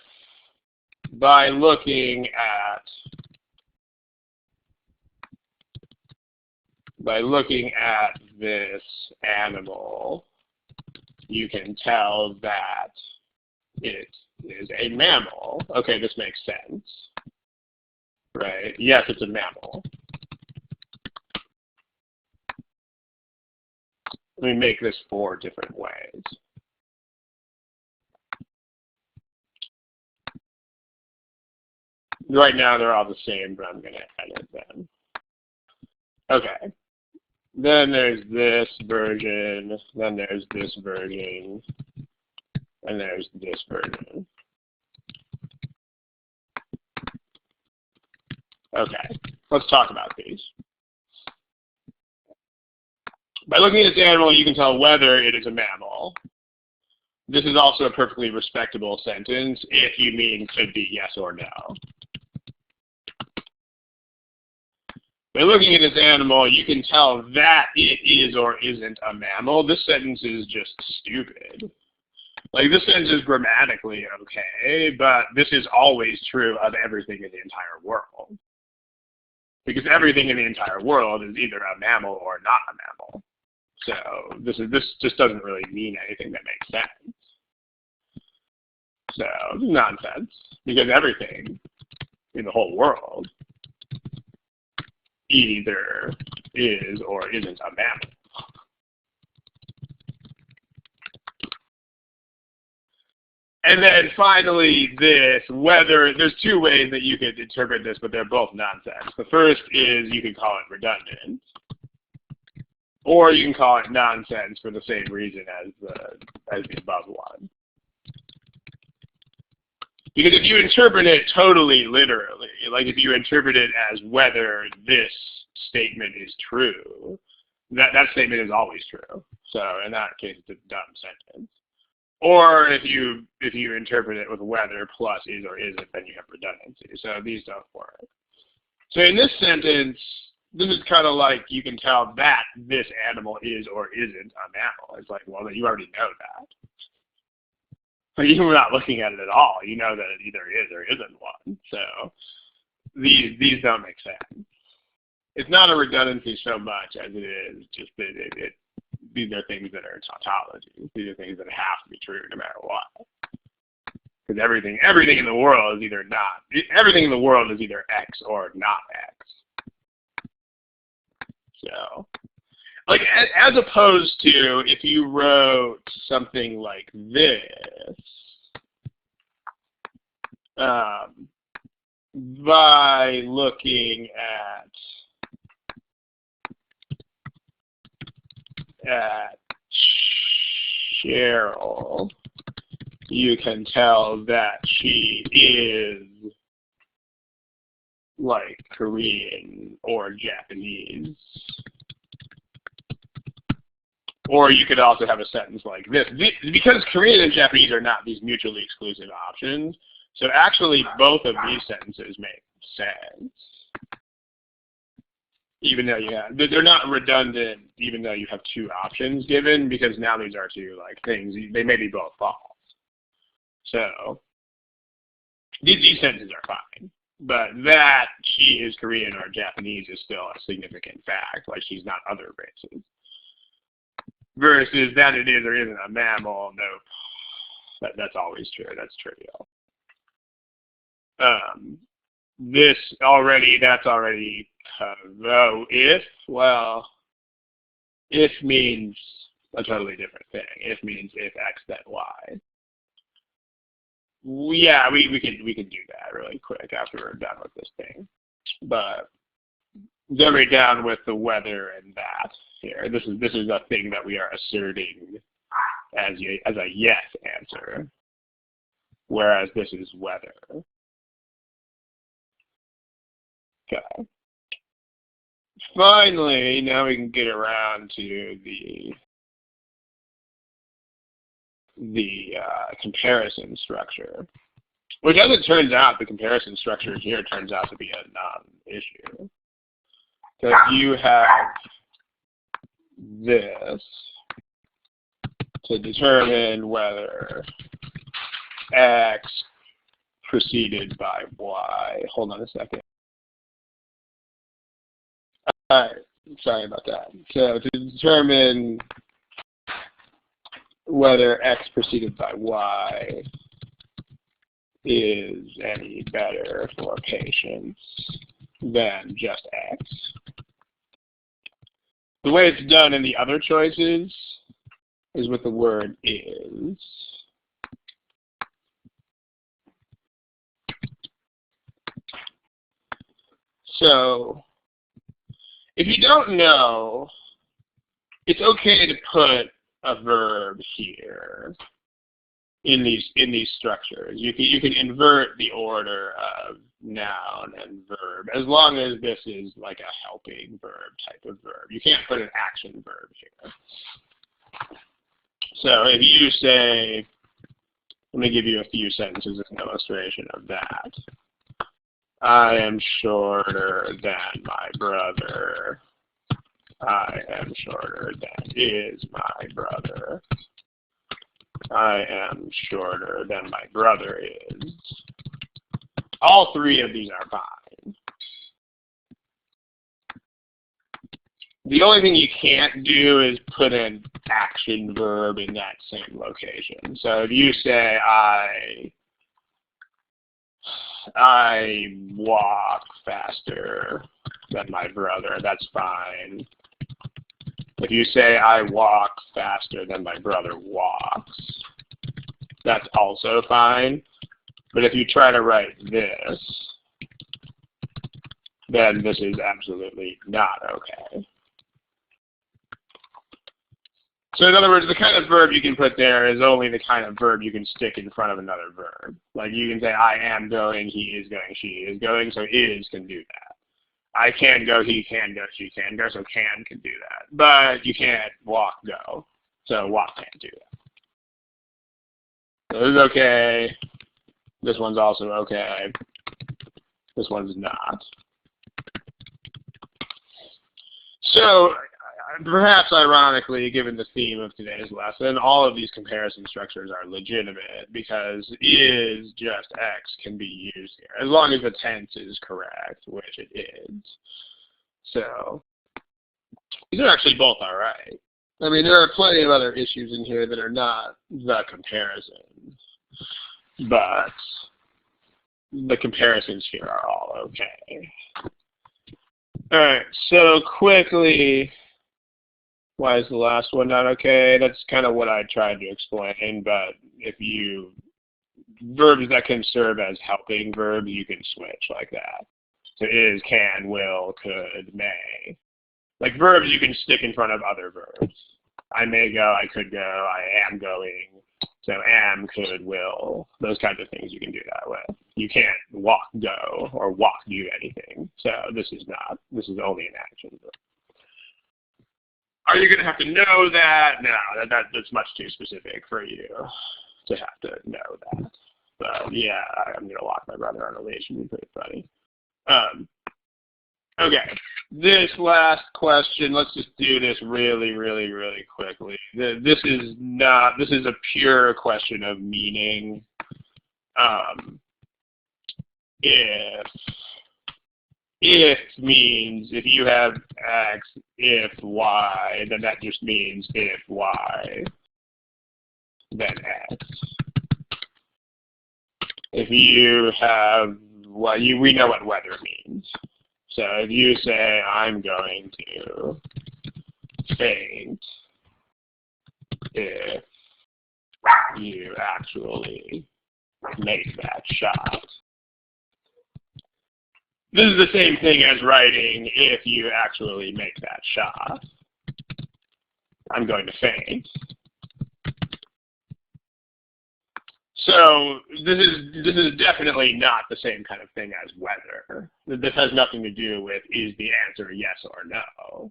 A: by looking at this animal, you can tell that it is a mammal. Okay, this makes sense, right? Yes, it's a mammal. Let me make this 4 different ways. Right now they're all the same, but I'm going to edit them. Okay. Then there's this version, then there's this version, and there's this version. Okay, let's talk about these. By looking at this animal, you can tell whether it is a mammal. This is also a perfectly respectable sentence if you mean could be yes or no. By looking at this animal, you can tell that it is or isn't a mammal. This sentence is just stupid. Like, this sentence is grammatically okay, but this is always true of everything in the entire world. Because everything in the entire world is either a mammal or not a mammal. So this just doesn't really mean anything that makes sense. So this is nonsense, because everything in the whole world either is or isn't a mammal. And then finally this, whether, there's two ways that you could interpret this, but they're both nonsense. The first is you could call it redundant, or you can call it nonsense for the same reason as the above one. Because if you interpret it totally literally, like if you interpret it as whether this statement is true, that statement is always true. So in that case, it's a dumb sentence. Or if you interpret it with whether plus is or isn't, then you have redundancy. So these don't work. So in this sentence, this is kind of like you can tell that this animal is or isn't a mammal. It's like, well, you already know that. But you're not looking at it at all. You know that it either is or isn't one. So these don't make sense. It's not a redundancy so much as it is just that these are things that are tautologies. These are things that have to be true no matter what. Because everything in the world is either not. Everything in the world is either X or not X. So, like, as opposed to if you wrote something like this, by looking at Cheryl, you can tell that she is like Korean or Japanese. Or you could also have a sentence like this. Because Korean and Japanese are not these mutually exclusive options, so actually both of these sentences make sense. Even though they're not redundant, even though you have two options given, because now these are two like things. They may be both false. So these sentences are fine. But that she is Korean or Japanese is still a significant fact, like she's not other races. Versus that it is or isn't a mammal, nope. That's always true. That's trivial. That's already if means a totally different thing. If means if X then Y. Yeah, we could do that really quick after we're done with this thing. But then we're down with the whether and that here. This is a thing that we are asserting as a yes answer, whereas this is whether. Okay. Finally, now we can get around to the comparison structure, which, as it turns out, the comparison structure here turns out to be a non-issue. Because you have this to determine whether X preceded by Y. Hold on a second. All right, sorry about that. So to determine whether X preceded by Y is any better for patients than just X. The way it's done in the other choices is with the word is. So if you don't know, it's okay to put a verb here in these structures. You can invert the order of noun and verb as long as this is like a helping verb type of verb. You can't put an action verb here. So if you say, let me give you a few sentences as an illustration of that. I am shorter than my brother. I am shorter than is my brother. I am shorter than my brother is. All three of these are fine. The only thing you can't do is put an action verb in that same location. So if you say I walk faster than my brother, that's fine. If you say I walk faster than my brother walks, that's also fine. But if you try to write this, then this is absolutely not okay. So in other words, the kind of verb you can put there is only the kind of verb you can stick in front of another verb. Like you can say, I am going, he is going, she is going, so is can do that. I can go, he can go, she can go, so can do that. But you can't walk, go, so walk can't do that. So this is okay. This one's also okay. This one's not. So, perhaps ironically, given the theme of today's lesson, all of these comparison structures are legitimate because is just X can be used here, as long as the tense is correct, which it is. So, these are actually both all right. I mean, there are plenty of other issues in here that are not the comparison, but the comparisons here are all okay. All right, so quickly, why is the last one not okay? That's kind of what I tried to explain, but if you, verbs that can serve as helping verbs, you can switch like that. So is, can, will, could, may. Like verbs you can stick in front of other verbs. I may go, I could go, I am going. So am, could, will, those kinds of things you can do that with. You can't walk, go, or walk, do anything. So this is not, this is only an action verb. Are you going to have to know that? No, that's much too specific for you to have to know that. But yeah, I'm going to lock my brother on a leash and be pretty funny. Okay, this last question, let's just do this really quickly. This is a pure question of meaning. If means if you have X, if Y, then that just means if Y, then X. If you have, well, we know what weather means. So if you say, I'm going to faint if you actually make that shot. This is the same thing as writing if you actually make that shot. I'm going to faint. So this is definitely not the same kind of thing as weather. This has nothing to do with is the answer yes or no.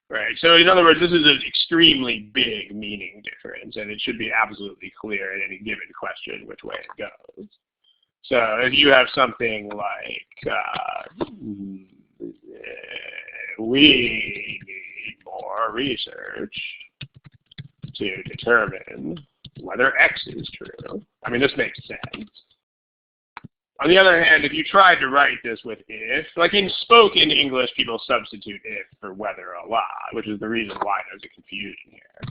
A: Right. So in other words, this is an extremely big meaning difference, and it should be absolutely clear in any given question which way it goes. So if you have something like we need more research to determine whether X is true. I mean, this makes sense. On the other hand, if you tried to write this with if, like in spoken English, people substitute if for whether a lot, which is the reason why there's a confusion here.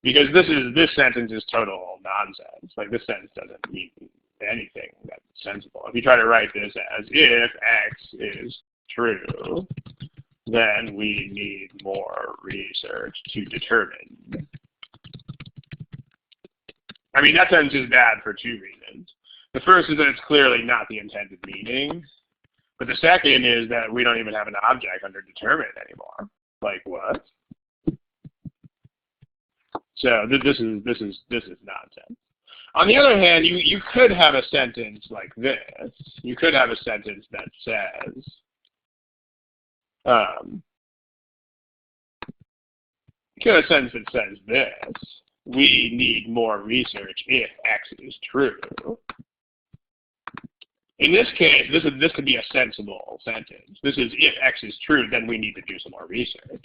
A: Because this sentence is total nonsense. Like this sentence doesn't mean anything that's sensible. If you try to write this as if X is true, then we need more research to determine. I mean, that sentence is bad for two reasons. The first is that it's clearly not the intended meaning. But the second is that we don't even have an object under determined anymore. Like what? So this is nonsense. On the other hand, you could have a sentence like this. You could have a sentence that says, this. We need more research if X is true. In this case, this could be a sensible sentence. This is if X is true, then we need to do some more research.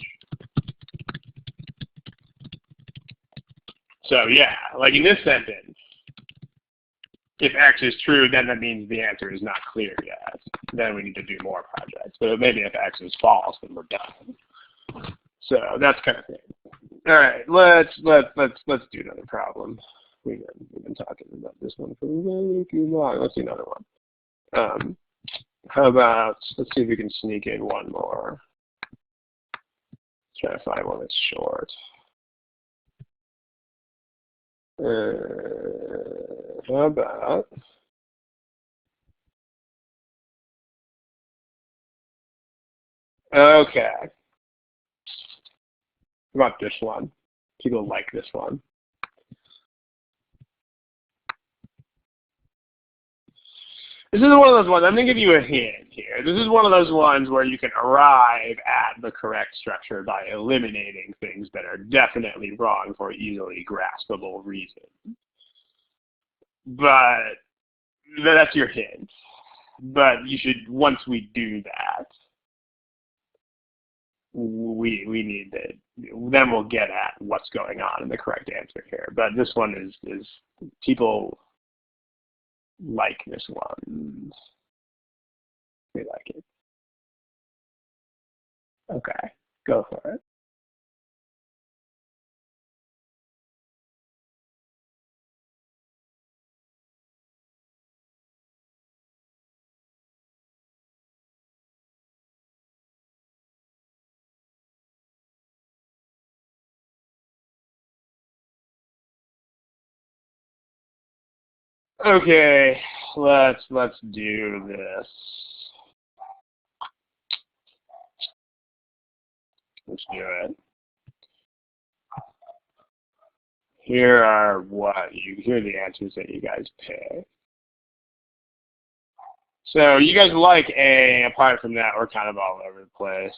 A: So yeah, like in this sentence, if X is true, then that means the answer is not clear yet. Then we need to do more projects. But maybe if X is false, then we're done. So that's kind of thing. All right, let's do another problem. We've been talking about this one for way too long. Let's do another one. How about, let's see if we can sneak in one more. Try to find one that's short. How about, okay. How about this one? People like this one. This is one of those ones, I'm going to give you a hint here. This is one of those ones where you can arrive at the correct structure by eliminating things that are definitely wrong for easily graspable reasons. But that's your hint. But you should, once we do that, we need to, then we'll get at what's going on in the correct answer here. But this one is people like this one. We like it. Okay, go for it. Okay, let's do this. Let's do it. Here are here are the answers that you guys pick. So you guys like A. Apart from that, we're kind of all over the place.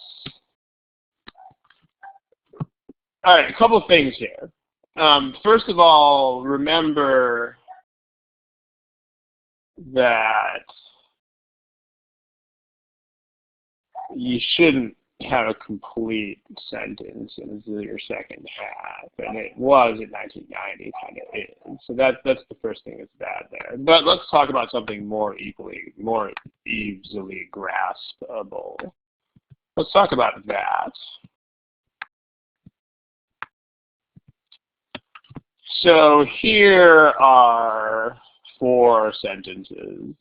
A: All right, a couple of things here. First of all, remember that you shouldn't have a complete sentence in your second half, and it was in 1990, kind of is. So that's the first thing that's bad there. But let's talk about something more easily graspable. Let's talk about that. So here are 4 sentences.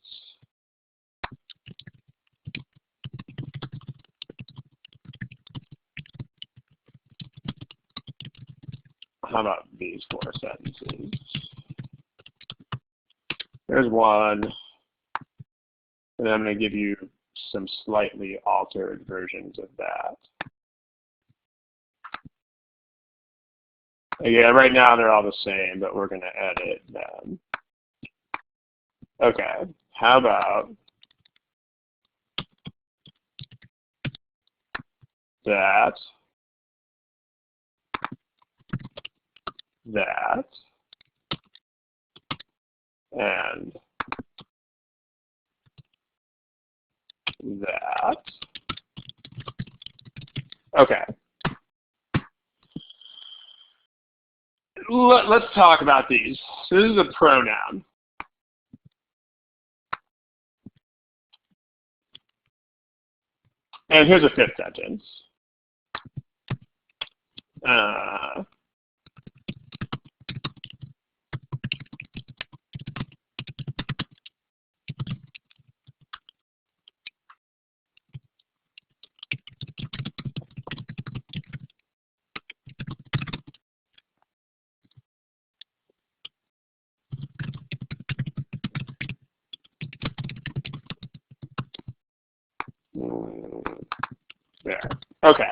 A: How about these 4 sentences? There's one, and I'm going to give you some slightly altered versions of that. Again, right now they're all the same, but we're going to edit them. Okay, how about that, and that. Okay. Let's talk about these. So this is a pronoun. And here's a 5th sentence. There. Okay.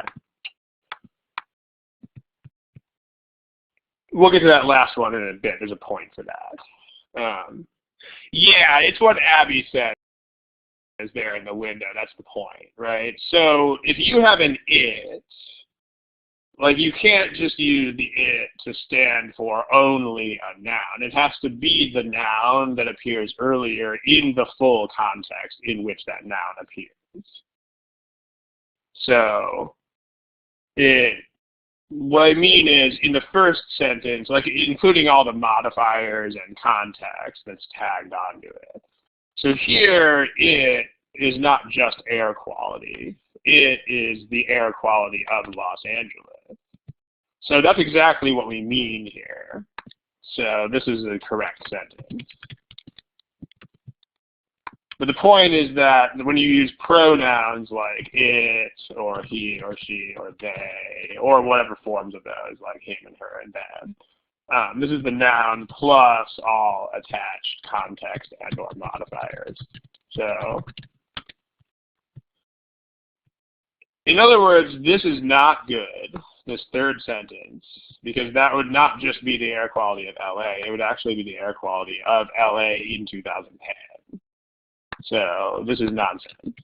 A: We'll get to that last one in a bit. There's a point for that. Yeah, it's what Abby said is there in the window. That's the point, right? So if you have an it, like you can't just use the it to stand for only a noun. It has to be the noun that appears earlier in the full context in which that noun appears. So what I mean is, in the first sentence, like including all the modifiers and context that's tagged onto it. So here, it is not just air quality. It is the air quality of Los Angeles. So that's exactly what we mean here. So this is the correct sentence. But the point is that when you use pronouns like it, or he, or she, or they, or whatever forms of those, like him and her and them, this is the noun plus all attached context and or modifiers. So, in other words, this is not good, this third sentence, because that would not just be the air quality of LA, it would actually be the air quality of LA in 2010. So this is nonsense.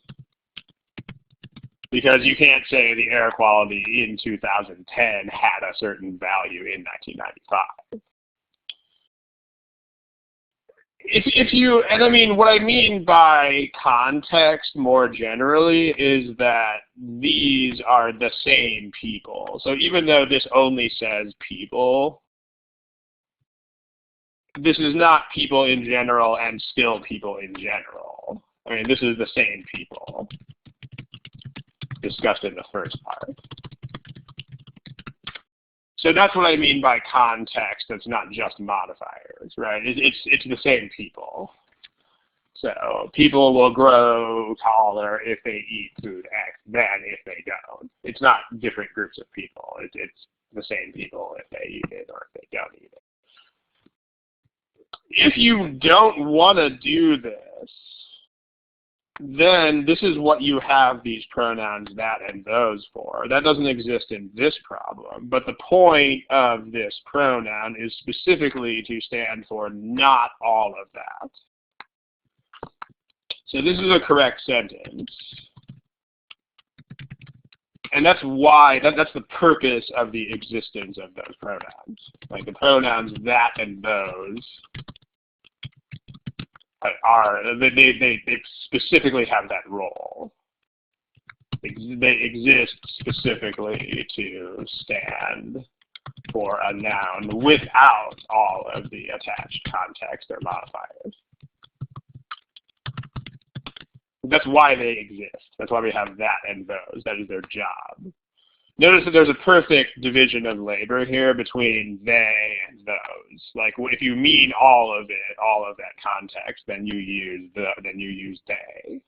A: Because you can't say the air quality in 2010 had a certain value in 1995. And I mean, what I mean by context more generally is that these are the same people. So even though this only says people, this is not people in general and still people in general. I mean, this is the same people discussed in the first part. So that's what I mean by context. That's not just modifiers, right? It's the same people. So people will grow taller if they eat food X than if they don't. It's not different groups of people. It's the same people if they eat it or if they don't eat it. If you don't want to do this, then this is what you have these pronouns that and those for. That doesn't exist in this problem, but the point of this pronoun is specifically to stand for not all of that. So this is a correct sentence. And that's why, that's the purpose of the existence of those pronouns. Like the pronouns that and those they specifically have that role. They exist specifically to stand for a noun without all of the attached context or modifiers. That's why they exist. That's why we have that and those. That is their job. Notice that there's a perfect division of labor here between they and those. Like if you mean all of it, all of that context, then you use they.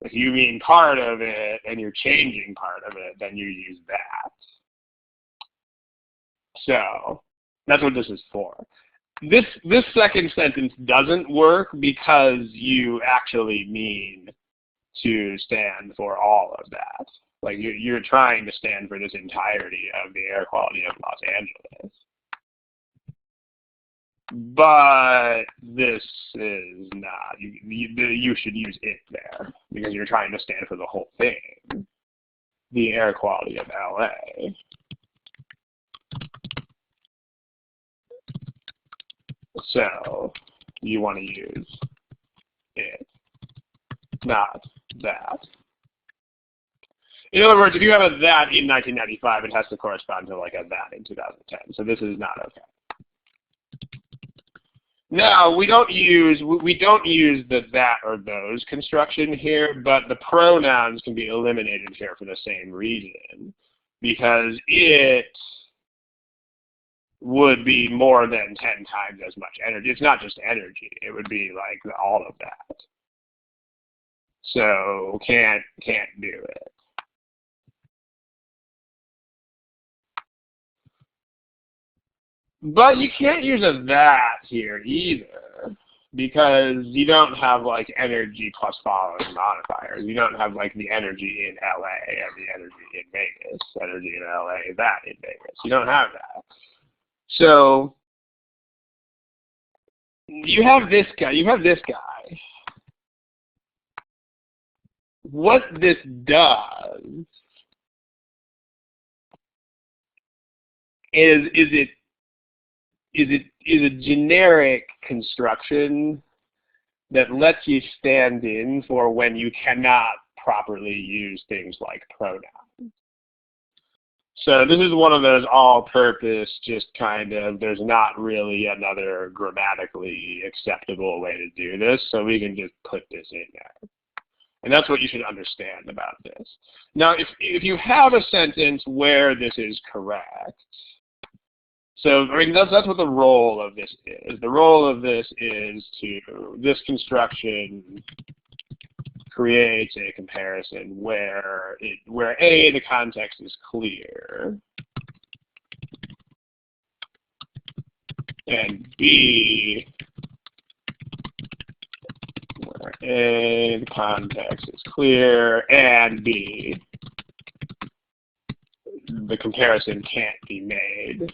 A: If you mean part of it and you're changing part of it, then you use that. So that's what this is for. This second sentence doesn't work because you actually mean to stand for all of that. Like you're trying to stand for this entirety of the air quality of Los Angeles. But this is not. You should use it there because you're trying to stand for the whole thing. The air quality of LA. So you want to use it, not that. In other words, if you have a that in 1995, it has to correspond to like a that in 2010. So this is not okay. Now we don't use the that or those construction here, but the pronouns can be eliminated here for the same reason, because it would be more than 10 times as much energy. It's not just energy. It would be like all of that. So can't do it. But you can't use a that here either, because you don't have like energy plus following modifiers. You don't have like the energy in LA and the energy in Vegas, energy in LA, that in Vegas. You don't have that. So you have this guy. What this does is a generic construction that lets you stand in for when you cannot properly use things like pronouns. So this is one of those all-purpose, just kind of, there's not really another grammatically acceptable way to do this, so we can just put this in there. And that's what you should understand about this. Now, if you have a sentence where this is correct, So, I mean, that's what the role of this is. The role of this is this construction creates a comparison where A, the context is clear, and B, where A, the context is clear, and B, the comparison can't be made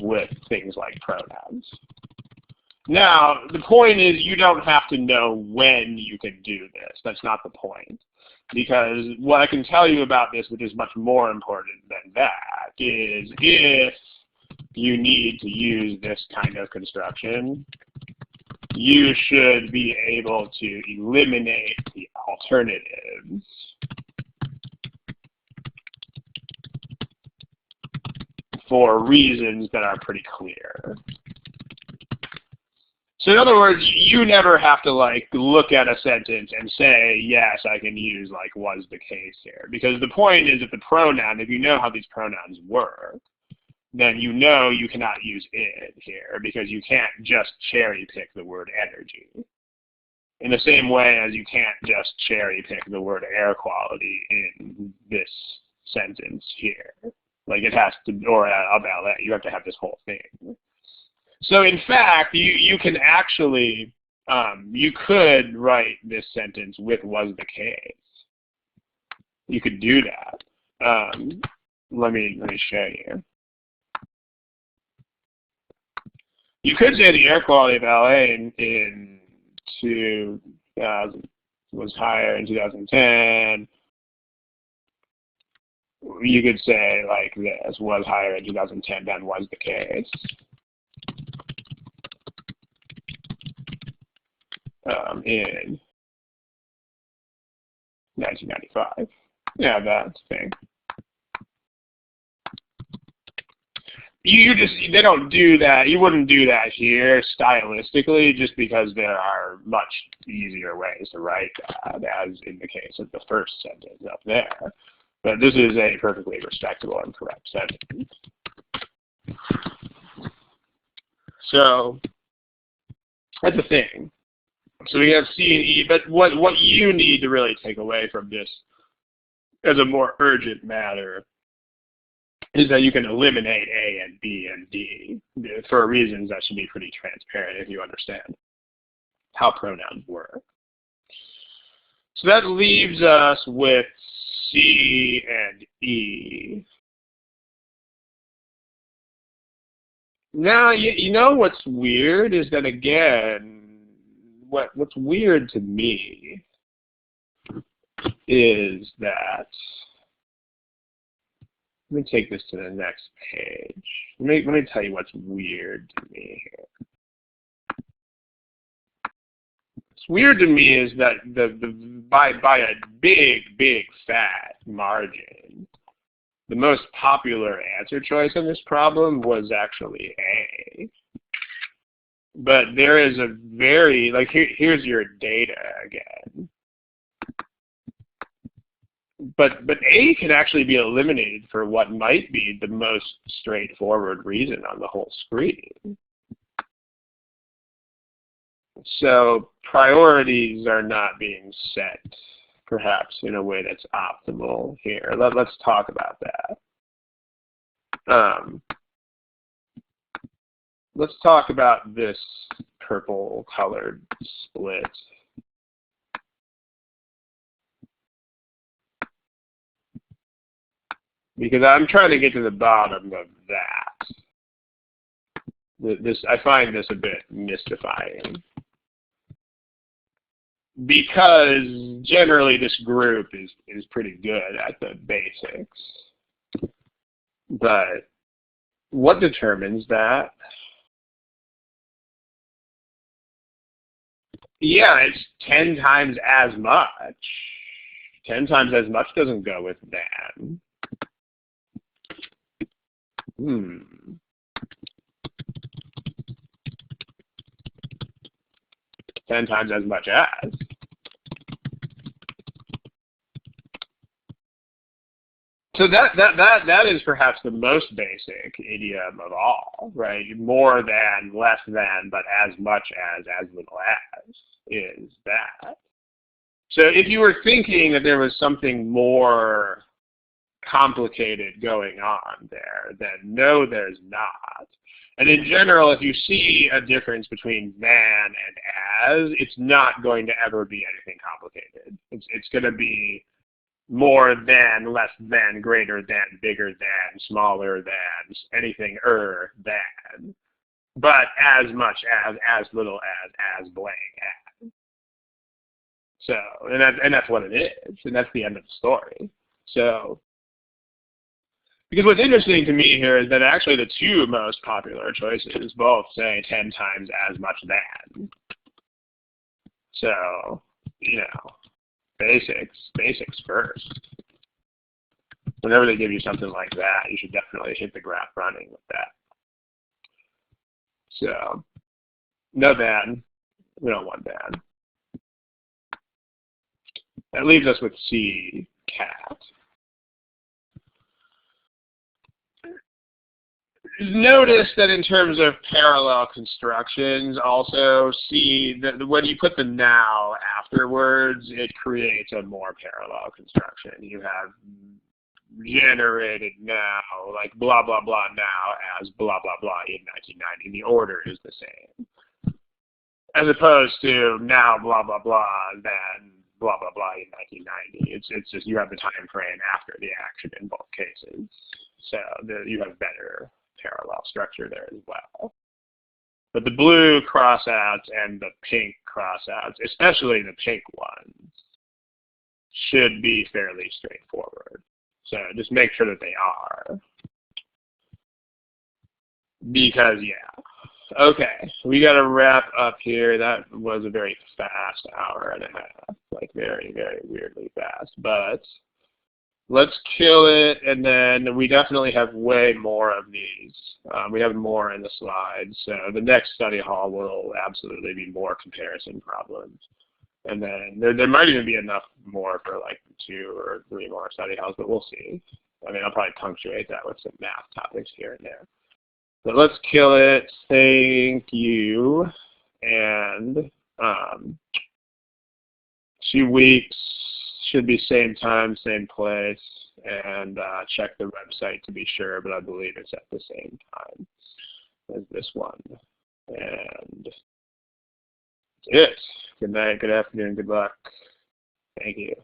A: with things like pronouns. Now, the point is you don't have to know when you can do this. That's not the point. Because what I can tell you about this, which is much more important than that, is if you need to use this kind of construction, you should be able to eliminate the alternatives for reasons that are pretty clear. So in other words, you never have to like look at a sentence and say, yes, I can use like was the case here. Because the point is that the pronoun, if you know how these pronouns work, then you know you cannot use it here because you can't just cherry pick the word energy. In the same way as you can't just cherry pick the word air quality in this sentence here. Like it has to, or about that, you have to have this whole thing. So in fact, you can actually, you could write this sentence with was the case. You could do that. Let me show you. You could say the air quality of LA in 2000 was higher in 2010. You could say like this, was higher in 2010 than was the case. In 1995. Yeah, that's the thing. They don't do that. You wouldn't do that here stylistically just because there are much easier ways to write that, as in the case of the first sentence up there. But this is a perfectly respectable and correct sentence. So that's the thing. So we have C and E, but what you need to really take away from this as a more urgent matter is that you can eliminate A and B and D for reasons that should be pretty transparent if you understand how pronouns work. So that leaves us with C and E. Now, you know what's weird is that, again, what's weird to me is that, let me take this to the next page. Let me tell you what's weird to me here. What's weird to me is that by a big fat margin, the most popular answer choice in this problem was actually A. But there is a very, like, here's your data again. But A can actually be eliminated for what might be the most straightforward reason on the whole screen. So priorities are not being set, perhaps, in a way that's optimal here. Let's talk about that. Let's talk about this purple colored split. Because I'm trying to get to the bottom of that. I find this a bit mystifying. Because generally this group is pretty good at the basics. But what determines that? Yeah, it's 10 times as much. 10 times as much doesn't go with than. 10 times as much as. So that is perhaps the most basic idiom of all, right? More than, less than, but as much as little as is that. So if you were thinking that there was something more complicated going on there, then no, there's not. And in general, if you see a difference between than and as, it's not going to ever be anything complicated. It's going to be more than, less than, greater than, bigger than, smaller than, anything than, but as much as little as blank as. So, and that's what it is, and that's the end of the story. So, because what's interesting to me here is that actually the two most popular choices both say 10 times as much than. So, you know, basics first. Whenever they give you something like that, you should definitely hit the graph running with that. So, no than, we don't want than. That leaves us with C, cat. Notice that in terms of parallel constructions, also see that when you put the now afterwards, it creates a more parallel construction. You have generated now, like blah, blah, blah now as blah, blah, blah in 1990. The order is the same. As opposed to now blah, blah, blah, then blah, blah, blah in 1990. It's just you have the time frame after the action in both cases. So you have better parallel structure there as well. But the blue crossouts and the pink crossouts, especially the pink ones, should be fairly straightforward. So just make sure that they are. Because, yeah. Okay, we got to wrap up here. That was a very fast hour and a half, like very, very weirdly fast. But let's kill it, and then we definitely have way more of these. We have more in the slides, so the next study hall will absolutely be more comparison problems. And then there might even be enough more for like 2 or 3 more study halls, but we'll see. I mean, I'll probably punctuate that with some math topics here and there. But let's kill it. Thank you. And 2 weeks. Should be same time, same place, and check the website to be sure, but I believe it's at the same time as this one. And that's it. Good night, good afternoon, good luck. Thank you.